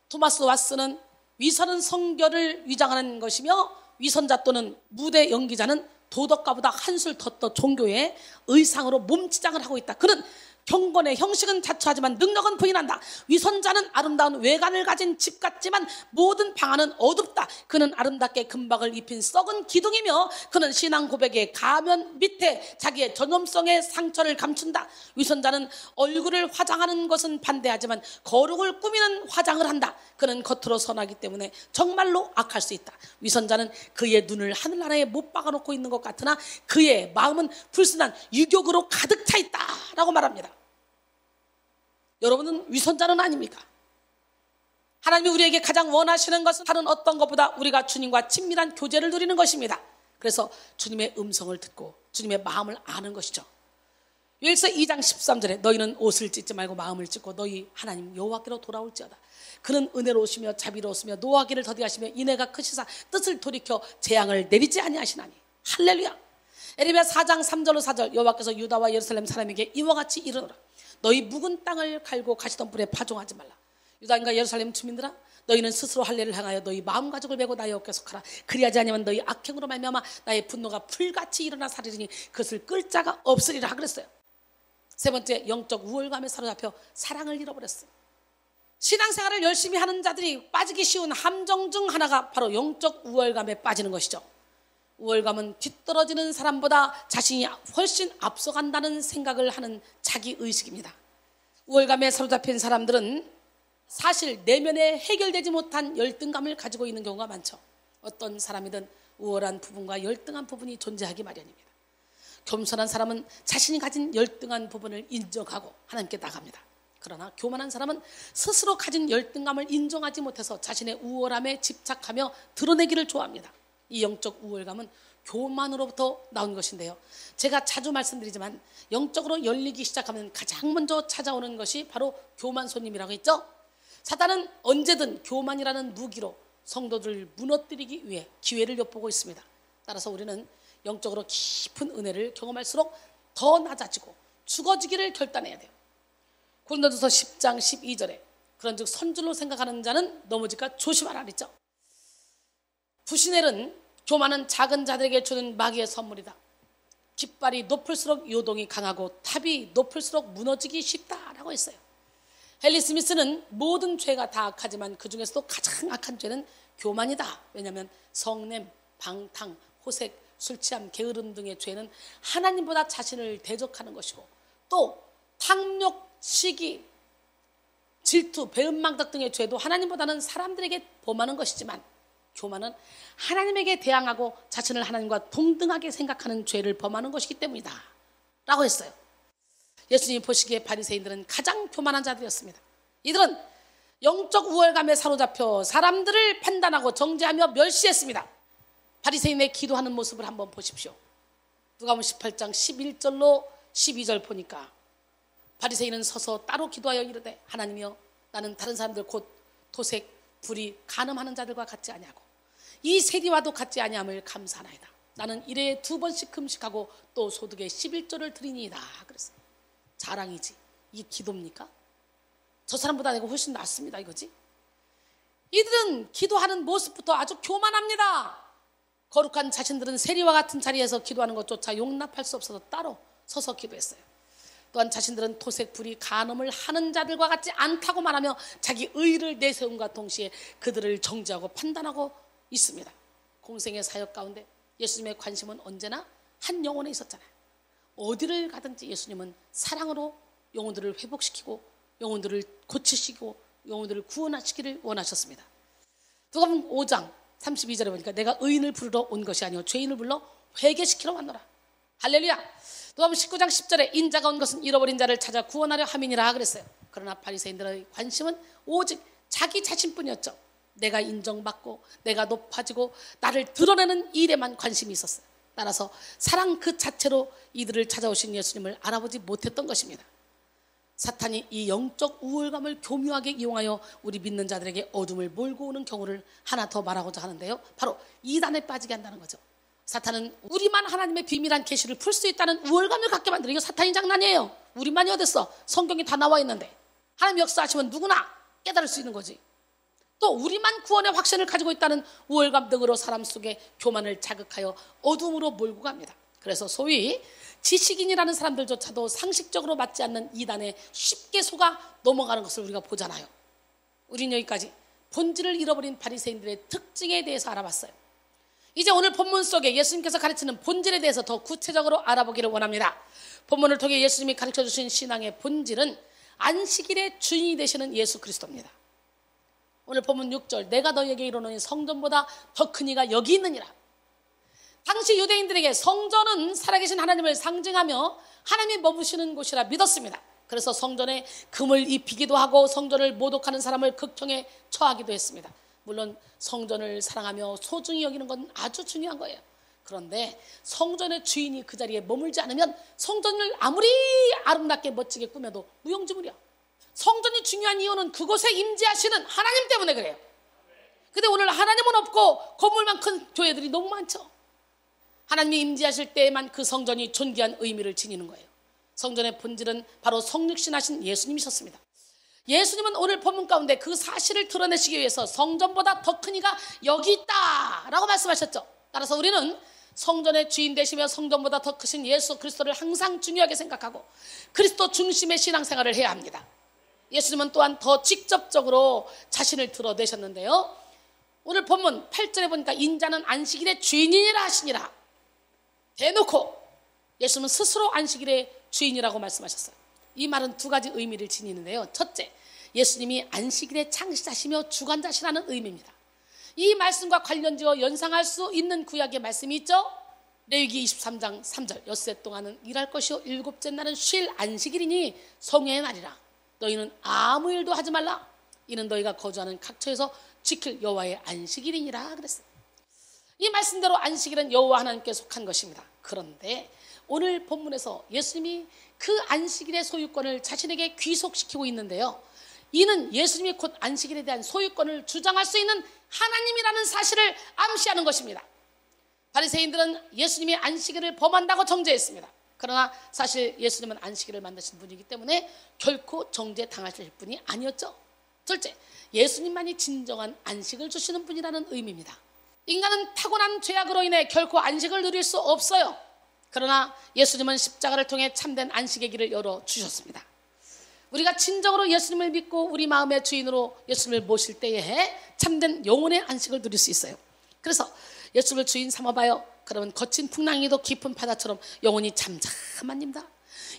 토마스 왓슨은 위선은 성결을 위장하는 것이며 위선자 또는 무대 연기자는 도덕가보다 한술 더 종교의 의상으로 몸치장을 하고 있다. 그는 경건의 형식은 자처하지만 능력은 부인한다. 위선자는 아름다운 외관을 가진 집 같지만 모든 방 안은 어둡다. 그는 아름답게 금박을 입힌 썩은 기둥이며 그는 신앙 고백의 가면 밑에 자기의 전염성의 상처를 감춘다. 위선자는 얼굴을 화장하는 것은 반대하지만 거룩을 꾸미는 화장을 한다. 그는 겉으로 선하기 때문에 정말로 악할 수 있다. 위선자는 그의 눈을 하늘나라에 못 박아놓고 있는 것 같으나 그의 마음은 불순한 유격으로 가득 차 있다 라고 말합니다. 여러분은 위선자는 아닙니까? 하나님이 우리에게 가장 원하시는 것은 다른 어떤 것보다 우리가 주님과 친밀한 교제를 누리는 것입니다. 그래서 주님의 음성을 듣고 주님의 마음을 아는 것이죠. 요엘서 2장 13절에 너희는 옷을 찢지 말고 마음을 찢고 너희 하나님 여호와께로 돌아올지어다. 그는 은혜로우시며 자비로우시며 노하기를 더디하시며 인애가 크시사 뜻을 돌이켜 재앙을 내리지 아니하시나니. 할렐루야. 에레미야 4장 3절로 4절 여호와께서 유다와 예루살렘 사람에게 이와 같이 이르노라. 너희 묵은 땅을 갈고 가시던 불에 파종하지 말라. 유다인과 예루살렘 주민들아 너희는 스스로 할례를 향하여 너희 마음 가죽을 메고 나의 어깨 속하라. 그리하지 아니하면 너희 악행으로 말미암아 나의 분노가 풀같이 일어나 사르리니 그것을 끌 자가 없으리라 그랬어요. 세 번째, 영적 우월감에 사로잡혀 사랑을 잃어버렸어요. 신앙생활을 열심히 하는 자들이 빠지기 쉬운 함정 중 하나가 바로 영적 우월감에 빠지는 것이죠. 우월감은 뒤떨어지는 사람보다 자신이 훨씬 앞서간다는 생각을 하는 자기의식입니다. 우월감에 사로잡힌 사람들은 사실 내면에 해결되지 못한 열등감을 가지고 있는 경우가 많죠. 어떤 사람이든 우월한 부분과 열등한 부분이 존재하기 마련입니다. 겸손한 사람은 자신이 가진 열등한 부분을 인정하고 하나님께 나갑니다. 그러나 교만한 사람은 스스로 가진 열등감을 인정하지 못해서 자신의 우월함에 집착하며 드러내기를 좋아합니다. 이 영적 우월감은 교만으로부터 나온 것인데요. 제가 자주 말씀드리지만 영적으로 열리기 시작하면 가장 먼저 찾아오는 것이 바로 교만 손님이라고 했죠. 사단은 언제든 교만이라는 무기로 성도들을 무너뜨리기 위해 기회를 엿보고 있습니다. 따라서 우리는 영적으로 깊은 은혜를 경험할수록 더 낮아지고 죽어지기를 결단해야 돼요. 고린도전서 10장 12절에 그런즉 선줄로 생각하는 자는 넘어질까 조심하라 그랬죠. 부시넬은 교만은 작은 자들에게 주는 마귀의 선물이다. 깃발이 높을수록 요동이 강하고 탑이 높을수록 무너지기 쉽다라고 했어요. 헨리 스미스는 모든 죄가 다 악하지만 그 중에서도 가장 악한 죄는 교만이다. 왜냐하면 성냄, 방탕, 호색, 술 취함, 게으름 등의 죄는 하나님보다 자신을 대적하는 것이고 또 탕욕, 시기, 질투, 배은망덕 등의 죄도 하나님보다는 사람들에게 범하는 것이지만 교만은 하나님에게 대항하고 자신을 하나님과 동등하게 생각하는 죄를 범하는 것이기 때문이다 라고 했어요. 예수님이 보시기에 바리새인들은 가장 교만한 자들이었습니다. 이들은 영적 우월감에 사로잡혀 사람들을 판단하고 정죄하며 멸시했습니다. 바리새인의 기도하는 모습을 한번 보십시오. 누가복음 18장 11절로 12절 보니까 바리새인은 서서 따로 기도하여 이르되 하나님이여 나는 다른 사람들 곧 도색, 불의, 간음하는 자들과 같지 아니하고 이 세리와도 같지 아니함을 감사하나이다. 나는 일회에 2번씩 금식하고 또 소득의 11조를 드리니이다. 그랬어요. 자랑이지. 이게 기도입니까? 저 사람보다 내가 훨씬 낫습니다 이거지. 이들은 기도하는 모습부터 아주 교만합니다. 거룩한 자신들은 세리와 같은 자리에서 기도하는 것조차 용납할 수 없어서 따로 서서 기도했어요. 또한 자신들은 토색, 불의, 간음을 하는 자들과 같지 않다고 말하며 자기 의를 내세움과 동시에 그들을 정죄하고 판단하고 있습니다. 공생의 사역 가운데 예수님의 관심은 언제나 한 영혼에 있었잖아요. 어디를 가든지 예수님은 사랑으로 영혼들을 회복시키고 영혼들을 고치시고 영혼들을 구원하시기를 원하셨습니다. 누가복음 5장 32절에 보니까 내가 의인을 부르러 온 것이 아니오 죄인을 불러 회개시키러 왔노라. 할렐루야. 누가복음 19장 10절에 인자가 온 것은 잃어버린 자를 찾아 구원하려 함이니라 그랬어요. 그러나 바리새인들의 관심은 오직 자기 자신뿐이었죠. 내가 인정받고 내가 높아지고 나를 드러내는 일에만 관심이 있었어요. 따라서 사랑 그 자체로 이들을 찾아오신 예수님을 알아보지 못했던 것입니다. 사탄이 이 영적 우월감을 교묘하게 이용하여 우리 믿는 자들에게 어둠을 몰고 오는 경우를 하나 더 말하고자 하는데요. 바로 이단에 빠지게 한다는 거죠. 사탄은 우리만 하나님의 비밀한 계시를 풀 수 있다는 우월감을 갖게 만들어. 이거 사탄이 장난이에요. 우리만이 어딨어. 성경이 다 나와 있는데. 하나님 역사하시면 누구나 깨달을 수 있는 거지. 또 우리만 구원의 확신을 가지고 있다는 우월감 등으로 사람 속에 교만을 자극하여 어둠으로 몰고 갑니다. 그래서 소위 지식인이라는 사람들조차도 상식적으로 맞지 않는 이단에 쉽게 속아 넘어가는 것을 우리가 보잖아요. 우린 여기까지 본질을 잃어버린 바리새인들의 특징에 대해서 알아봤어요. 이제 오늘 본문 속에 예수님께서 가르치는 본질에 대해서 더 구체적으로 알아보기를 원합니다. 본문을 통해 예수님이 가르쳐주신 신앙의 본질은 안식일의 주인이 되시는 예수 그리스도입니다. 오늘 본문 6절 내가 너희에게 이르노니 성전보다 더 큰 이가 여기 있느니라. 당시 유대인들에게 성전은 살아계신 하나님을 상징하며 하나님이 머무시는 곳이라 믿었습니다. 그래서 성전에 금을 입히기도 하고 성전을 모독하는 사람을 극형에 처하기도 했습니다. 물론 성전을 사랑하며 소중히 여기는 건 아주 중요한 거예요. 그런데 성전의 주인이 그 자리에 머물지 않으면 성전을 아무리 아름답게 멋지게 꾸며도 무용지물이야. 성전이 중요한 이유는 그곳에 임재하시는 하나님 때문에 그래요. 근데 오늘 하나님은 없고 건물만 큰 교회들이 너무 많죠. 하나님이 임재하실 때에만 그 성전이 존귀한 의미를 지니는 거예요. 성전의 본질은 바로 성육신하신 예수님이셨습니다. 예수님은 오늘 본문 가운데 그 사실을 드러내시기 위해서 성전보다 더 큰 이가 여기 있다 라고 말씀하셨죠. 따라서 우리는 성전의 주인 되시며 성전보다 더 크신 예수 그리스도를 항상 중요하게 생각하고 그리스도 중심의 신앙생활을 해야 합니다. 예수님은 또한 더 직접적으로 자신을 드러내셨는데요. 오늘 본문 8절에 보니까 인자는 안식일의 주인이라 하시니라. 대놓고 예수님은 스스로 안식일의 주인이라고 말씀하셨어요. 이 말은 두 가지 의미를 지니는데요. 첫째, 예수님이 안식일의 창시자시며 주관자시라는 의미입니다. 이 말씀과 관련지어 연상할 수 있는 구약의 말씀이 있죠. 레위기 23장 3절 엿새 동안은 일할 것이요 일곱째 날은 쉴 안식일이니 성회의 날이라. 너희는 아무 일도 하지 말라. 이는 너희가 거주하는 각처에서 지킬 여호와의 안식일이니라 그랬어요. 이 말씀대로 안식일은 여호와 하나님께 속한 것입니다. 그런데 오늘 본문에서 예수님이 그 안식일의 소유권을 자신에게 귀속시키고 있는데요. 이는 예수님이 곧 안식일에 대한 소유권을 주장할 수 있는 하나님이라는 사실을 암시하는 것입니다. 바리새인들은 예수님이 안식일을 범한다고 정죄했습니다. 그러나 사실 예수님은 안식일을 만드신 분이기 때문에 결코 정죄당하실 분이 아니었죠. 둘째, 예수님만이 진정한 안식을 주시는 분이라는 의미입니다. 인간은 타고난 죄악으로 인해 결코 안식을 누릴 수 없어요. 그러나 예수님은 십자가를 통해 참된 안식의 길을 열어주셨습니다. 우리가 진정으로 예수님을 믿고 우리 마음의 주인으로 예수님을 모실 때에 참된 영혼의 안식을 누릴 수 있어요. 그래서 예수님을 주인 삼아봐요. 그러면 거친 풍랑이도 깊은 바다처럼 영혼이 잠잠합니다.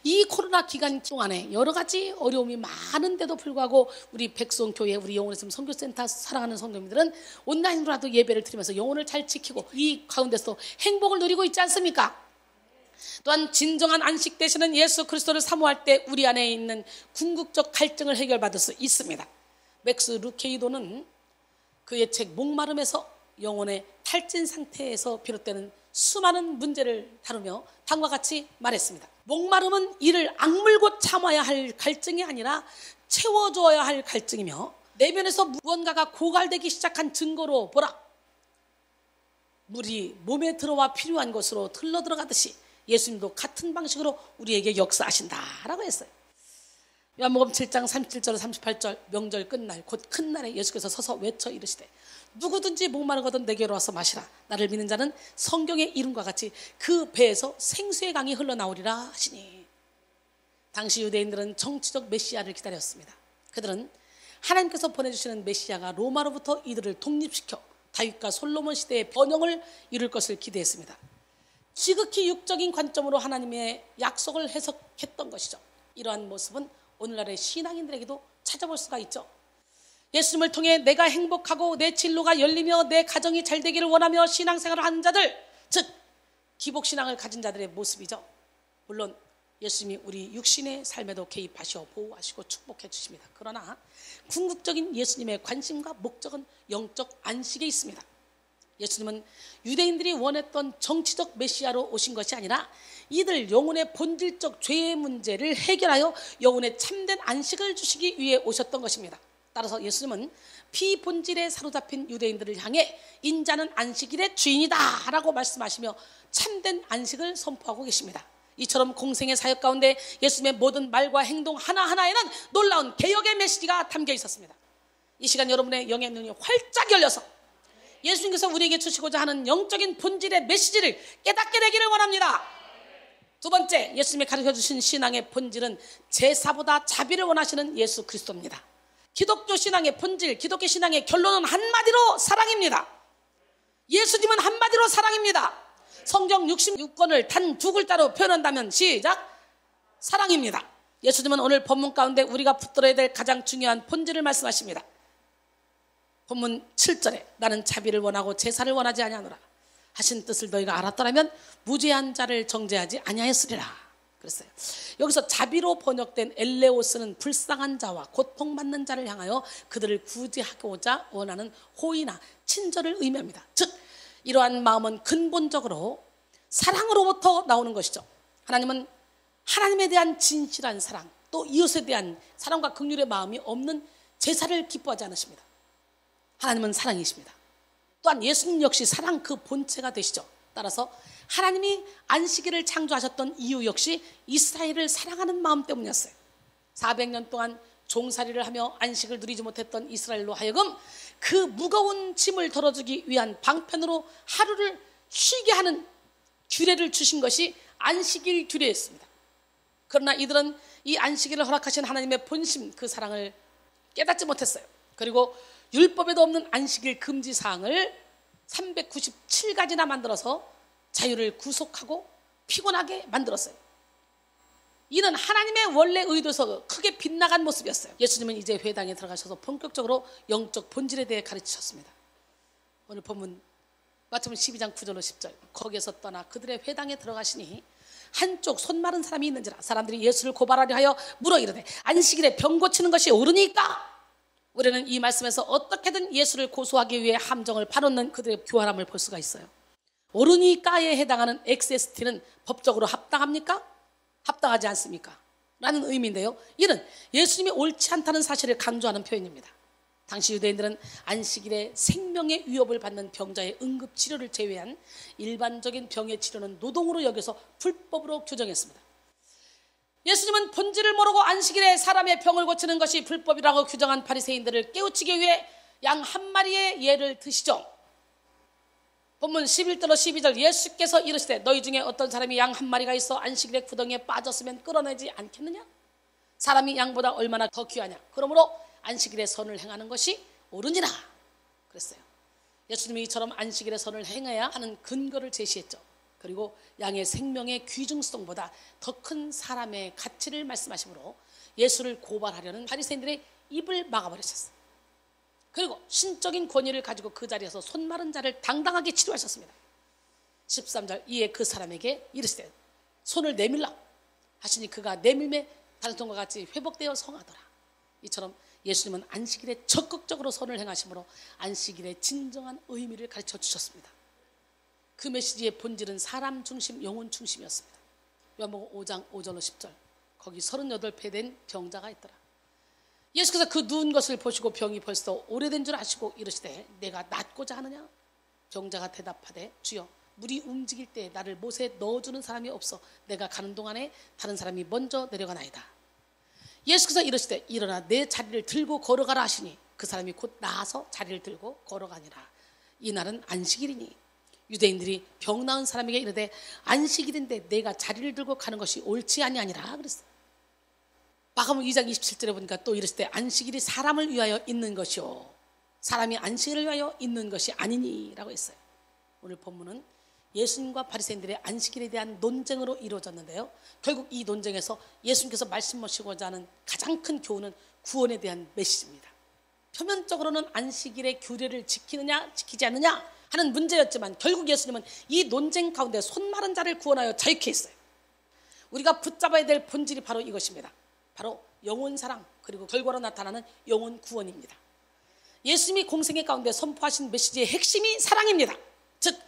이 코로나 기간 동안에 여러 가지 어려움이 많은데도 불구하고 우리 백성교회, 우리 영혼의 선교센터 사랑하는 성도님들은 온라인으로라도 예배를 드리면서 영혼을 잘 지키고 이 가운데서 행복을 누리고 있지 않습니까? 또한 진정한 안식 되시는 예수 그리스도를 사모할 때 우리 안에 있는 궁극적 갈증을 해결받을 수 있습니다. 맥스 루케이도는 그의 책 목마름에서 영혼의 탈진 상태에서 비롯되는 수많은 문제를 다루며 다음과 같이 말했습니다. 목마름은 이를 악물고 참아야 할 갈증이 아니라 채워줘야 할 갈증이며 내면에서 무언가가 고갈되기 시작한 증거로 보라. 물이 몸에 들어와 필요한 것으로 흘러들어가듯이 예수님도 같은 방식으로 우리에게 역사하신다라고 했어요. 요한복음 7장 37절 38절 명절 끝날 곧 큰 날에 예수께서 서서 외쳐 이르시되 누구든지 목마르거든 내게로 와서 마시라. 나를 믿는 자는 성경의 이름과 같이 그 배에서 생수의 강이 흘러나오리라 하시니. 당시 유대인들은 정치적 메시아를 기다렸습니다. 그들은 하나님께서 보내주시는 메시아가 로마로부터 이들을 독립시켜 다윗과 솔로몬 시대의 번영을 이룰 것을 기대했습니다. 지극히 육적인 관점으로 하나님의 약속을 해석했던 것이죠. 이러한 모습은 오늘날의 신앙인들에게도 찾아볼 수가 있죠. 예수님을 통해 내가 행복하고 내 진로가 열리며 내 가정이 잘 되기를 원하며 신앙생활을 하는 자들, 즉 기복신앙을 가진 자들의 모습이죠. 물론 예수님이 우리 육신의 삶에도 개입하시어 보호하시고 축복해 주십니다. 그러나 궁극적인 예수님의 관심과 목적은 영적 안식에 있습니다. 예수님은 유대인들이 원했던 정치적 메시아로 오신 것이 아니라 이들 영혼의 본질적 죄의 문제를 해결하여 영혼의 참된 안식을 주시기 위해 오셨던 것입니다. 따라서 예수님은 피본질에 사로잡힌 유대인들을 향해 인자는 안식일의 주인이다 라고 말씀하시며 참된 안식을 선포하고 계십니다. 이처럼 공생의 사역 가운데 예수님의 모든 말과 행동 하나하나에는 놀라운 개혁의 메시지가 담겨 있었습니다. 이 시간 여러분의 영의 눈이 활짝 열려서 예수님께서 우리에게 주시고자 하는 영적인 본질의 메시지를 깨닫게 되기를 원합니다. 두 번째, 예수님이 가르쳐주신 신앙의 본질은 제사보다 자비를 원하시는 예수 그리스도입니다. 기독교 신앙의 본질, 기독교 신앙의 결론은 한마디로 사랑입니다. 예수님은 한마디로 사랑입니다. 성경 66권을 단 두 글자로 표현한다면 시작! 사랑입니다. 예수님은 오늘 본문 가운데 우리가 붙들어야 될 가장 중요한 본질을 말씀하십니다. 본문 7절에 나는 자비를 원하고 제사를 원하지 아니하노라 하신 뜻을 너희가 알았더라면 무죄한 자를 정죄하지 아니하였으리라 그랬어요. 여기서 자비로 번역된 엘레오스는 불쌍한 자와 고통받는 자를 향하여 그들을 구제하고자 원하는 호의나 친절을 의미합니다. 즉 이러한 마음은 근본적으로 사랑으로부터 나오는 것이죠. 하나님은 하나님에 대한 진실한 사랑, 또 이웃에 대한 사랑과 긍휼의 마음이 없는 제사를 기뻐하지 않으십니다. 하나님은 사랑이십니다. 또한 예수님 역시 사랑 그 본체가 되시죠. 따라서 하나님이 안식일을 창조하셨던 이유 역시 이스라엘을 사랑하는 마음 때문이었어요. 400년 동안 종살이를 하며 안식을 누리지 못했던 이스라엘로 하여금 그 무거운 짐을 덜어주기 위한 방편으로 하루를 쉬게 하는 규례를 주신 것이 안식일 규례였습니다. 그러나 이들은 이 안식일을 허락하신 하나님의 본심, 그 사랑을 깨닫지 못했어요. 그리고 율법에도 없는 안식일 금지 사항을 397가지나 만들어서 자유를 구속하고 피곤하게 만들었어요. 이는 하나님의 원래 의도에서 크게 빗나간 모습이었어요. 예수님은 이제 회당에 들어가셔서 본격적으로 영적 본질에 대해 가르치셨습니다. 오늘 본문 마태복음 12장 9절로 10절 거기에서 떠나 그들의 회당에 들어가시니 한쪽 손 마른 사람이 있는지라 사람들이 예수를 고발하려 하여 물어 이르되 안식일에 병 고치는 것이 옳으니까? 우리는 이 말씀에서 어떻게든 예수를 고소하기 위해 함정을 파놓는 그들의 교활함을 볼 수가 있어요. 옳으니까에 해당하는 XST는 법적으로 합당합니까? 합당하지 않습니까? 라는 의미인데요. 이는 예수님이 옳지 않다는 사실을 강조하는 표현입니다. 당시 유대인들은 안식일에 생명의 위협을 받는 병자의 응급치료를 제외한 일반적인 병의 치료는 노동으로 여겨서 불법으로 규정했습니다. 예수님은 본질을 모르고 안식일에 사람의 병을 고치는 것이 불법이라고 규정한 바리새인들을 깨우치기 위해 양 한 마리의 예를 드시죠. 본문 11절로 12절 예수께서 이르시되 너희 중에 어떤 사람이 양 한 마리가 있어 안식일에 구덩이에 빠졌으면 끌어내지 않겠느냐? 사람이 양보다 얼마나 더 귀하냐? 그러므로 안식일에 선을 행하는 것이 옳으니라 그랬어요. 예수님이 이처럼 안식일에 선을 행해야 하는 근거를 제시했죠. 그리고 양의 생명의 귀중성보다 더 큰 사람의 가치를 말씀하시므로 예수를 고발하려는 바리새인들의 입을 막아버리셨어요. 그리고 신적인 권위를 가지고 그 자리에서 손마른 자를 당당하게 치료하셨습니다. 13절 이에 그 사람에게 이르시되 손을 내밀라 하시니 그가 내밀매 다른 손과 같이 회복되어 성하더라. 이처럼 예수님은 안식일에 적극적으로 선을 행하심으로 안식일의 진정한 의미를 가르쳐 주셨습니다. 그 메시지의 본질은 사람 중심, 영혼 중심이었습니다. 요한복음 5장 5절로 10절 거기 38배 된 병자가 있더라. 예수께서 그 누운 것을 보시고 병이 벌써 오래된 줄 아시고 이르시되 내가 낫고자 하느냐? 병자가 대답하되 주여 물이 움직일 때 나를 못에 넣어주는 사람이 없어 내가 가는 동안에 다른 사람이 먼저 내려가나이다. 예수께서 이르시되 일어나 내 자리를 들고 걸어가라 하시니 그 사람이 곧 나아서 자리를 들고 걸어가니라. 이날은 안식일이니 유대인들이 병 나은 사람에게 이르되 안식일인데 내가 자리를 들고 가는 것이 옳지 아니하니라 그랬어요. 마가복음 2장 27절에 보니까 또 이르시되 안식일이 사람을 위하여 있는 것이요 사람이 안식일을 위하여 있는 것이 아니니 라고 했어요. 오늘 본문은 예수님과 바리새인들의 안식일에 대한 논쟁으로 이루어졌는데요, 결국 이 논쟁에서 예수님께서 말씀하시고자 하는 가장 큰 교훈은 구원에 대한 메시지입니다. 표면적으로는 안식일의 규례를 지키느냐 지키지 않느냐 하는 문제였지만 결국 예수님은 이 논쟁 가운데 손마른 자를 구원하여 자유케 했어요. 우리가 붙잡아야 될 본질이 바로 이것입니다. 바로 영혼 사랑 그리고 결과로 나타나는 영혼 구원입니다. 예수님이 공생애 가운데 선포하신 메시지의 핵심이 사랑입니다. 즉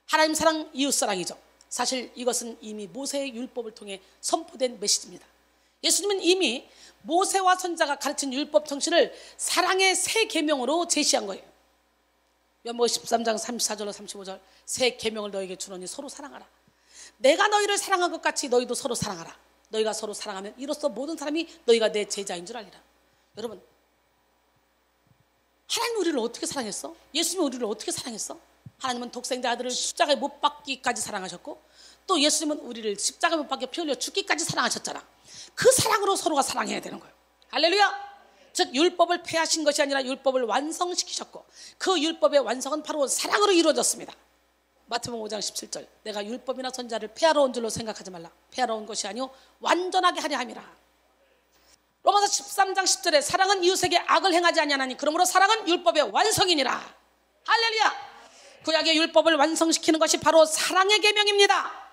하나님 사랑, 이웃 사랑이죠. 사실 이것은 이미 모세의 율법을 통해 선포된 메시지입니다. 예수님은 이미 모세와 선지자가 가르친 율법 정신을 사랑의 새 계명으로 제시한 거예요. 요한복음 13장 34절로 35절 새 계명을 너에게 주노니 서로 사랑하라. 내가 너희를 사랑한 것 같이 너희도 서로 사랑하라. 너희가 서로 사랑하면 이로써 모든 사람이 너희가 내 제자인 줄 알리라. 여러분, 하나님 우리를 어떻게 사랑했어? 예수님이 우리를 어떻게 사랑했어? 하나님은 독생자 아들을 십자가에 못 박기까지 사랑하셨고 또 예수님은 우리를 십자가에 못 박혀 피 흘려 죽기까지 사랑하셨잖아. 그 사랑으로 서로가 사랑해야 되는 거예요. 할렐루야. 즉 율법을 폐하신 것이 아니라 율법을 완성시키셨고 그 율법의 완성은 바로 사랑으로 이루어졌습니다. 마태복음 5장 17절 내가 율법이나 선지자를 폐하러 온 줄로 생각하지 말라. 폐하러 온 것이 아니오 완전하게 하려 함이라. 로마서 13장 10절에 사랑은 이웃에게 악을 행하지 아니하나니 그러므로 사랑은 율법의 완성이니라. 할렐루야. 구약의 율법을 완성시키는 것이 바로 사랑의 계명입니다.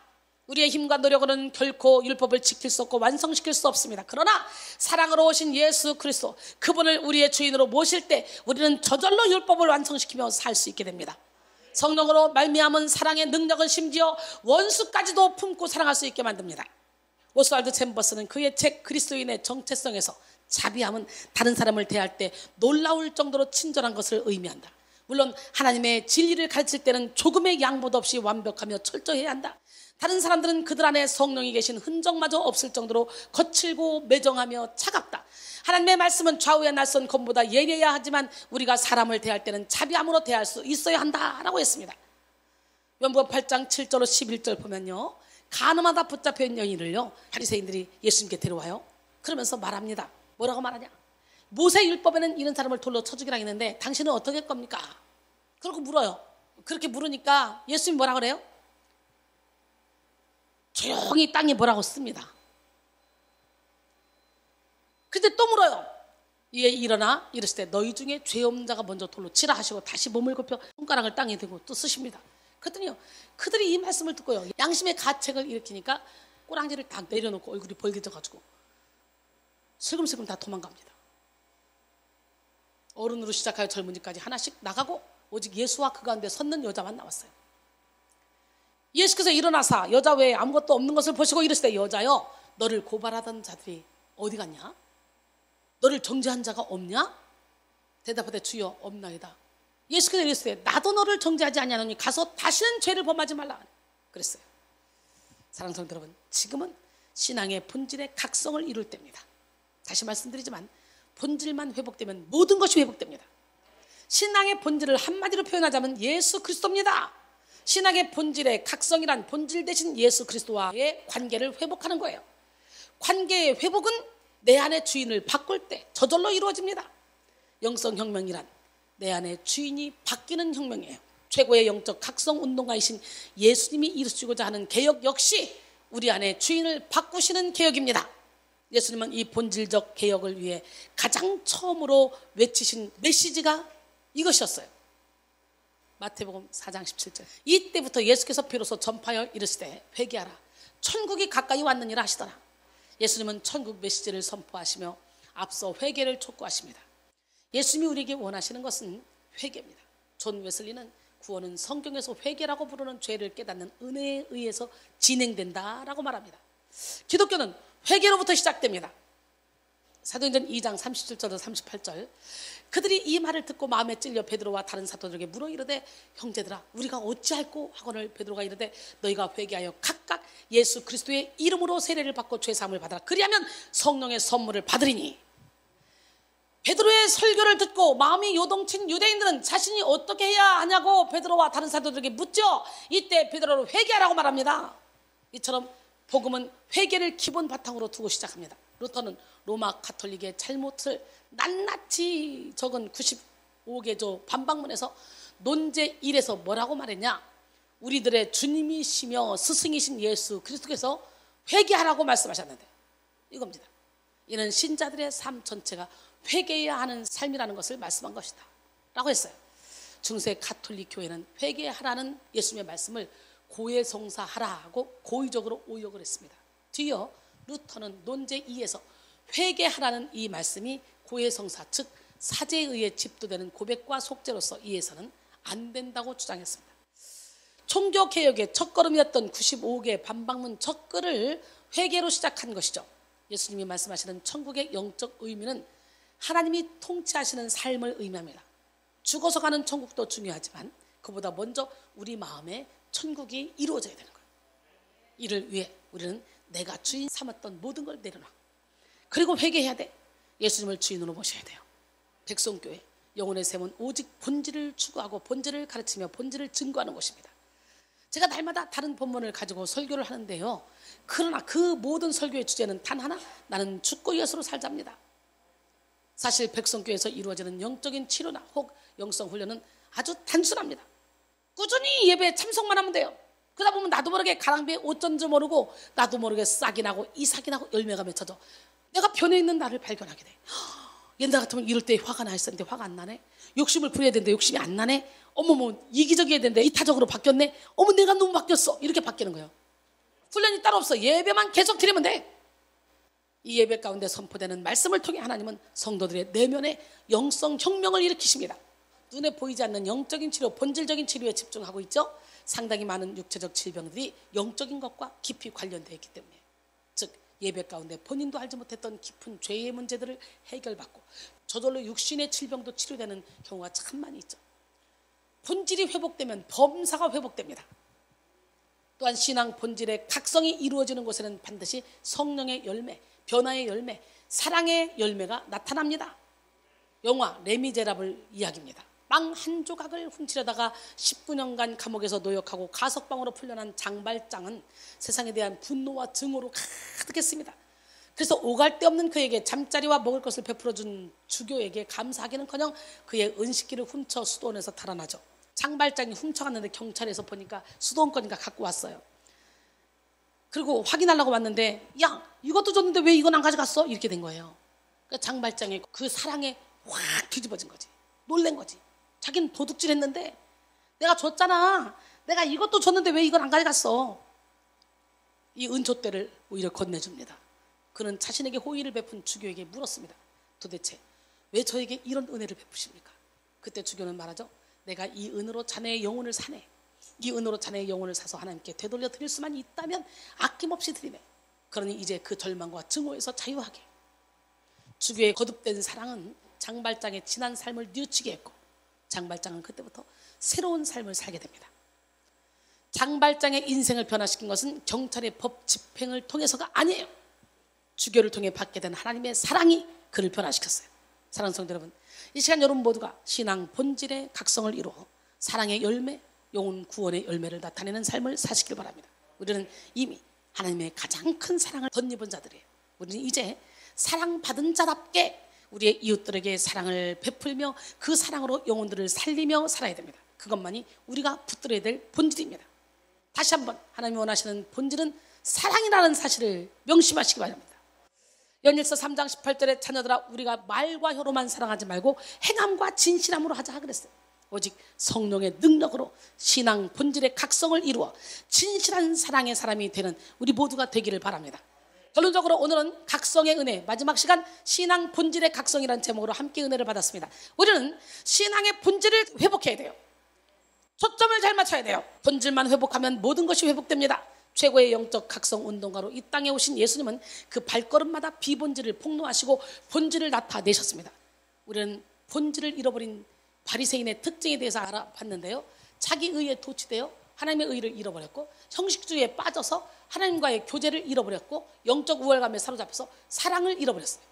우리의 힘과 노력으로는 결코 율법을 지킬 수 없고 완성시킬 수 없습니다. 그러나 사랑으로 오신 예수 그리스도 그분을 우리의 주인으로 모실 때 우리는 저절로 율법을 완성시키며 살 수 있게 됩니다. 성령으로 말미암은 사랑의 능력은 심지어 원수까지도 품고 사랑할 수 있게 만듭니다. 오스왈드 챔버스는 그의 책 그리스도인의 정체성에서 자비함은 다른 사람을 대할 때 놀라울 정도로 친절한 것을 의미한다. 물론 하나님의 진리를 가르칠 때는 조금의 양보도 없이 완벽하며 철저해야 한다. 다른 사람들은 그들 안에 성령이 계신 흔적마저 없을 정도로 거칠고 매정하며 차갑다. 하나님의 말씀은 좌우의 낯선 검보다 예리해야 하지만 우리가 사람을 대할 때는 자비함으로 대할 수 있어야 한다라고 했습니다. 요한복음 8장 7절로 11절 보면요, 간음하다 붙잡혀 있는 여인을요 바리새인들이 예수님께 데려와요. 그러면서 말합니다. 뭐라고 말하냐? 모세 율법에는 이런 사람을 돌로 쳐 죽이라 했는데 당신은 어떻게 할 겁니까? 그러고 물어요. 그렇게 물으니까 예수님이 뭐라 그래요? 조용히 땅에 뭐라고 씁니다. 근데 또 물어요. 이에 일어나 이르시되 너희 중에 죄 없는 자가 먼저 돌로 치라 하시고 다시 몸을 굽혀 손가락을 땅에 대고 또 쓰십니다. 그랬더니요, 그들이 이 말씀을 듣고요 양심의 가책을 일으키니까 꼬랑지를 딱 내려놓고 얼굴이 벌개져가지고 슬금슬금 다 도망갑니다. 어른으로 시작하여 젊은이까지 하나씩 나가고 오직 예수와 그 가운데 섰는 여자만 남았어요. 예수께서 일어나사 여자 외에 아무것도 없는 것을 보시고 이르시되 여자여 너를 고발하던 자들이 어디 갔냐? 너를 정죄한 자가 없냐? 대답하되 주여 없나이다. 예수께서 이르시되 나도 너를 정죄하지 아니하노니 가서 다시는 죄를 범하지 말라 그랬어요. 사랑하는 성도 여러분, 지금은 신앙의 본질의 각성을 이룰 때입니다. 다시 말씀드리지만 본질만 회복되면 모든 것이 회복됩니다. 신앙의 본질을 한마디로 표현하자면 예수 그리스도입니다. 신앙의 본질의 각성이란 본질 대신 예수 그리스도와의 관계를 회복하는 거예요. 관계의 회복은 내 안의 주인을 바꿀 때 저절로 이루어집니다. 영성혁명이란 내 안의 주인이 바뀌는 혁명이에요. 최고의 영적 각성 운동가이신 예수님이 이루시고자 하는 개혁 역시 우리 안에 주인을 바꾸시는 개혁입니다. 예수님은 이 본질적 개혁을 위해 가장 처음으로 외치신 메시지가 이것이었어요. 마태복음 4장 17절. 이때부터 예수께서 비로소 전파하여 이르시되 회개하라 천국이 가까이 왔느니라 하시더라. 예수님은 천국 메시지를 선포하시며 앞서 회개를 촉구하십니다. 예수님이 우리에게 원하시는 것은 회개입니다. 존 웨슬리는 구원은 성경에서 회개라고 부르는 죄를 깨닫는 은혜에 의해서 진행된다라고 말합니다. 기독교는 회개로부터 시작됩니다. 사도행전 2장 37절에서 38절. 그들이 이 말을 듣고 마음에 찔려 베드로와 다른 사도들에게 물어 이르되 형제들아 우리가 어찌할꼬 하거늘 베드로가 이르되 너희가 회개하여 각각 예수 그리스도의 이름으로 세례를 받고 죄사함을 받아라. 그리하면 성령의 선물을 받으리니. 베드로의 설교를 듣고 마음이 요동친 유대인들은 자신이 어떻게 해야 하냐고 베드로와 다른 사도들에게 묻죠. 이때 베드로를 회개하라고 말합니다. 이처럼 복음은 회개를 기본 바탕으로 두고 시작합니다. 루터는 로마 가톨릭의 잘못을 낱낱이 적은 95개조 반박문에서 논제 1에서 뭐라고 말했냐. 우리들의 주님이시며 스승이신 예수 그리스도께서 회개하라고 말씀하셨는데 이겁니다. 이는 신자들의 삶 전체가 회개해야 하는 삶이라는 것을 말씀한 것이다 라고 했어요. 중세 가톨릭 교회는 회개하라는 예수님의 말씀을 고해성사하라고 고의적으로 오역을 했습니다. 뒤이어 루터는 논제 2에서 회개하라는 이 말씀이 고해성사 즉 사제에 의해 집도되는 고백과 속죄로서 이해서는 안 된다고 주장했습니다. 종교개혁의 첫걸음이었던 95개 반박문 첫글을 회개로 시작한 것이죠. 예수님이 말씀하시는 천국의 영적 의미는 하나님이 통치하시는 삶을 의미합니다. 죽어서 가는 천국도 중요하지만 그보다 먼저 우리 마음에 천국이 이루어져야 되는 거예요. 이를 위해 우리는 내가 주인 삼았던 모든 걸 내려놔. 그리고 회개해야 돼. 예수님을 주인으로 모셔야 돼요. 백성교회 영혼의 셈은 오직 본질을 추구하고 본질을 가르치며 본질을 증거하는 것입니다. 제가 날마다 다른 본문을 가지고 설교를 하는데요. 그러나 그 모든 설교의 주제는 단 하나, 나는 죽고 예수로 살자입니다. 사실 백성교회에서 이루어지는 영적인 치료나 혹 영성 훈련은 아주 단순합니다. 꾸준히 예배에 참석만 하면 돼요. 그러다 보면 나도 모르게 가랑비에 어쩐지 모르고 나도 모르게 싹이 나고 이삭이 나고 열매가 맺혀져 내가 변해 있는 나를 발견하게 돼. 옛날 같으면 이럴 때 화가 나 있었는데 화가 안 나네. 욕심을 부려야 되는데 욕심이 안 나네. 어머머 이기적이어야 되는데 이타적으로 바뀌었네. 어머 내가 너무 바뀌었어. 이렇게 바뀌는 거예요. 훈련이 따로 없어. 예배만 계속 드리면 돼. 이 예배 가운데 선포되는 말씀을 통해 하나님은 성도들의 내면에 영성 혁명을 일으키십니다. 눈에 보이지 않는 영적인 치료, 본질적인 치료에 집중하고 있죠. 상당히 많은 육체적 질병들이 영적인 것과 깊이 관련되어 있기 때문에 즉 예배 가운데 본인도 알지 못했던 깊은 죄의 문제들을 해결받고 저절로 육신의 질병도 치료되는 경우가 참 많이 있죠. 본질이 회복되면 범사가 회복됩니다. 또한 신앙 본질의 각성이 이루어지는 곳에는 반드시 성령의 열매, 변화의 열매, 사랑의 열매가 나타납니다. 영화 레미제라블 이야기입니다. 빵 한 조각을 훔치려다가 19년간 감옥에서 노역하고 가석방으로 풀려난 장발장은 세상에 대한 분노와 증오로 가득했습니다. 그래서 오갈 데 없는 그에게 잠자리와 먹을 것을 베풀어준 주교에게 감사하기는커녕 그의 은식기를 훔쳐 수도원에서 달아나죠. 장발장이 훔쳐갔는데 경찰에서 보니까 수도원거니까 갖고 왔어요. 그리고 확인하려고 왔는데 야 이것도 줬는데 왜 이건 안 가져갔어? 이렇게 된 거예요. 그러니까 장발장의 그 사랑에 확 뒤집어진 거지. 놀란 거지. 자기는 도둑질했는데 내가 줬잖아. 내가 이것도 줬는데 왜 이걸 안 가져갔어? 이 은촛대를 오히려 건네줍니다. 그는 자신에게 호의를 베푼 주교에게 물었습니다. 도대체 왜 저에게 이런 은혜를 베푸십니까? 그때 주교는 말하죠. 내가 이 은으로 자네의 영혼을 사네. 이 은으로 자네의 영혼을 사서 하나님께 되돌려 드릴 수만 있다면 아낌없이 드리네. 그러니 이제 그 절망과 증오에서 자유하게. 주교의 거듭된 사랑은 장발장의 지난 삶을 뉘우치게 했고 장발장은 그때부터 새로운 삶을 살게 됩니다. 장발장의 인생을 변화시킨 것은 경찰의 법 집행을 통해서가 아니에요. 주교를 통해 받게 된 하나님의 사랑이 그를 변화시켰어요. 사랑하는 성도 여러분, 이 시간 여러분 모두가 신앙 본질의 각성을 이루어 사랑의 열매, 영혼 구원의 열매를 나타내는 삶을 사시길 바랍니다. 우리는 이미 하나님의 가장 큰 사랑을 덧입은 자들이에요. 우리는 이제 사랑받은 자답게 우리의 이웃들에게 사랑을 베풀며 그 사랑으로 영혼들을 살리며 살아야 됩니다. 그것만이 우리가 붙들어야 될 본질입니다. 다시 한번 하나님이 원하시는 본질은 사랑이라는 사실을 명심하시기 바랍니다. 요한일서 3장 18절에 자녀들아 우리가 말과 혀로만 사랑하지 말고 행함과 진실함으로 하자 그랬어요. 오직 성령의 능력으로 신앙 본질의 각성을 이루어 진실한 사랑의 사람이 되는 우리 모두가 되기를 바랍니다. 결론적으로 오늘은 각성의 은혜, 마지막 시간 신앙 본질의 각성이라는 제목으로 함께 은혜를 받았습니다. 우리는 신앙의 본질을 회복해야 돼요. 초점을 잘 맞춰야 돼요. 본질만 회복하면 모든 것이 회복됩니다. 최고의 영적 각성 운동가로 이 땅에 오신 예수님은 그 발걸음마다 비본질을 폭로하시고 본질을 나타내셨습니다. 우리는 본질을 잃어버린 바리새인의 특징에 대해서 알아봤는데요. 자기 의에 도취되어 하나님의 의를 잃어버렸고, 형식주의에 빠져서 하나님과의 교제를 잃어버렸고, 영적 우월감에 사로잡혀서 사랑을 잃어버렸어요.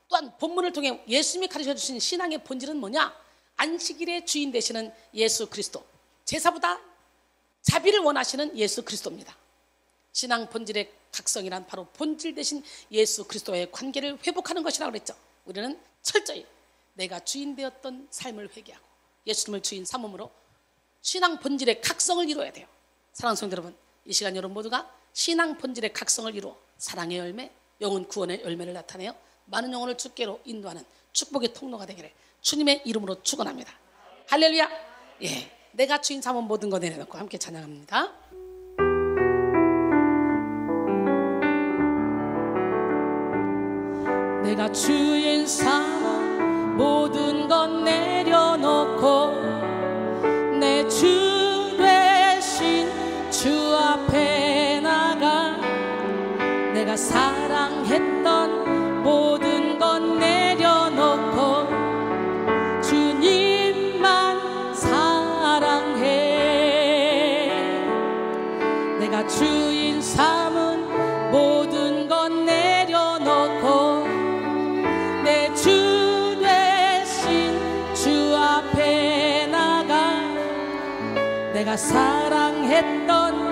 또한 본문을 통해 예수님이 가르쳐주신 신앙의 본질은 뭐냐? 안식일의 주인 되시는 예수 그리스도, 제사보다 자비를 원하시는 예수 그리스도입니다. 신앙 본질의 각성이란 바로 본질 대신 예수 그리스도와의 관계를 회복하는 것이라고 그랬죠. 우리는 철저히 내가 주인 되었던 삶을 회개하고 예수님을 주인 삼음으로 신앙 본질의 각성을 이루어야 돼요. 사랑하는 성도 여러분, 이 시간 여러분 모두가 신앙 본질의 각성을 이루어 사랑의 열매, 영혼 구원의 열매를 나타내어 많은 영혼을 주께로 인도하는 축복의 통로가 되기를 주님의 이름으로 축원합니다. 할렐루야. 예, 내가 주인 삼은 모든 거 내려놓고 함께 찬양합니다. 내가 주인 삼은 모든 것 내려놓고 내 주 되신 주 앞에 나가 내가 사랑했던 모든 것 내려놓고 주님만 사랑해. 내가 주인 삼은 모든 것 내려놓고 내 주 되신 주 앞에 나가 내가 사랑했던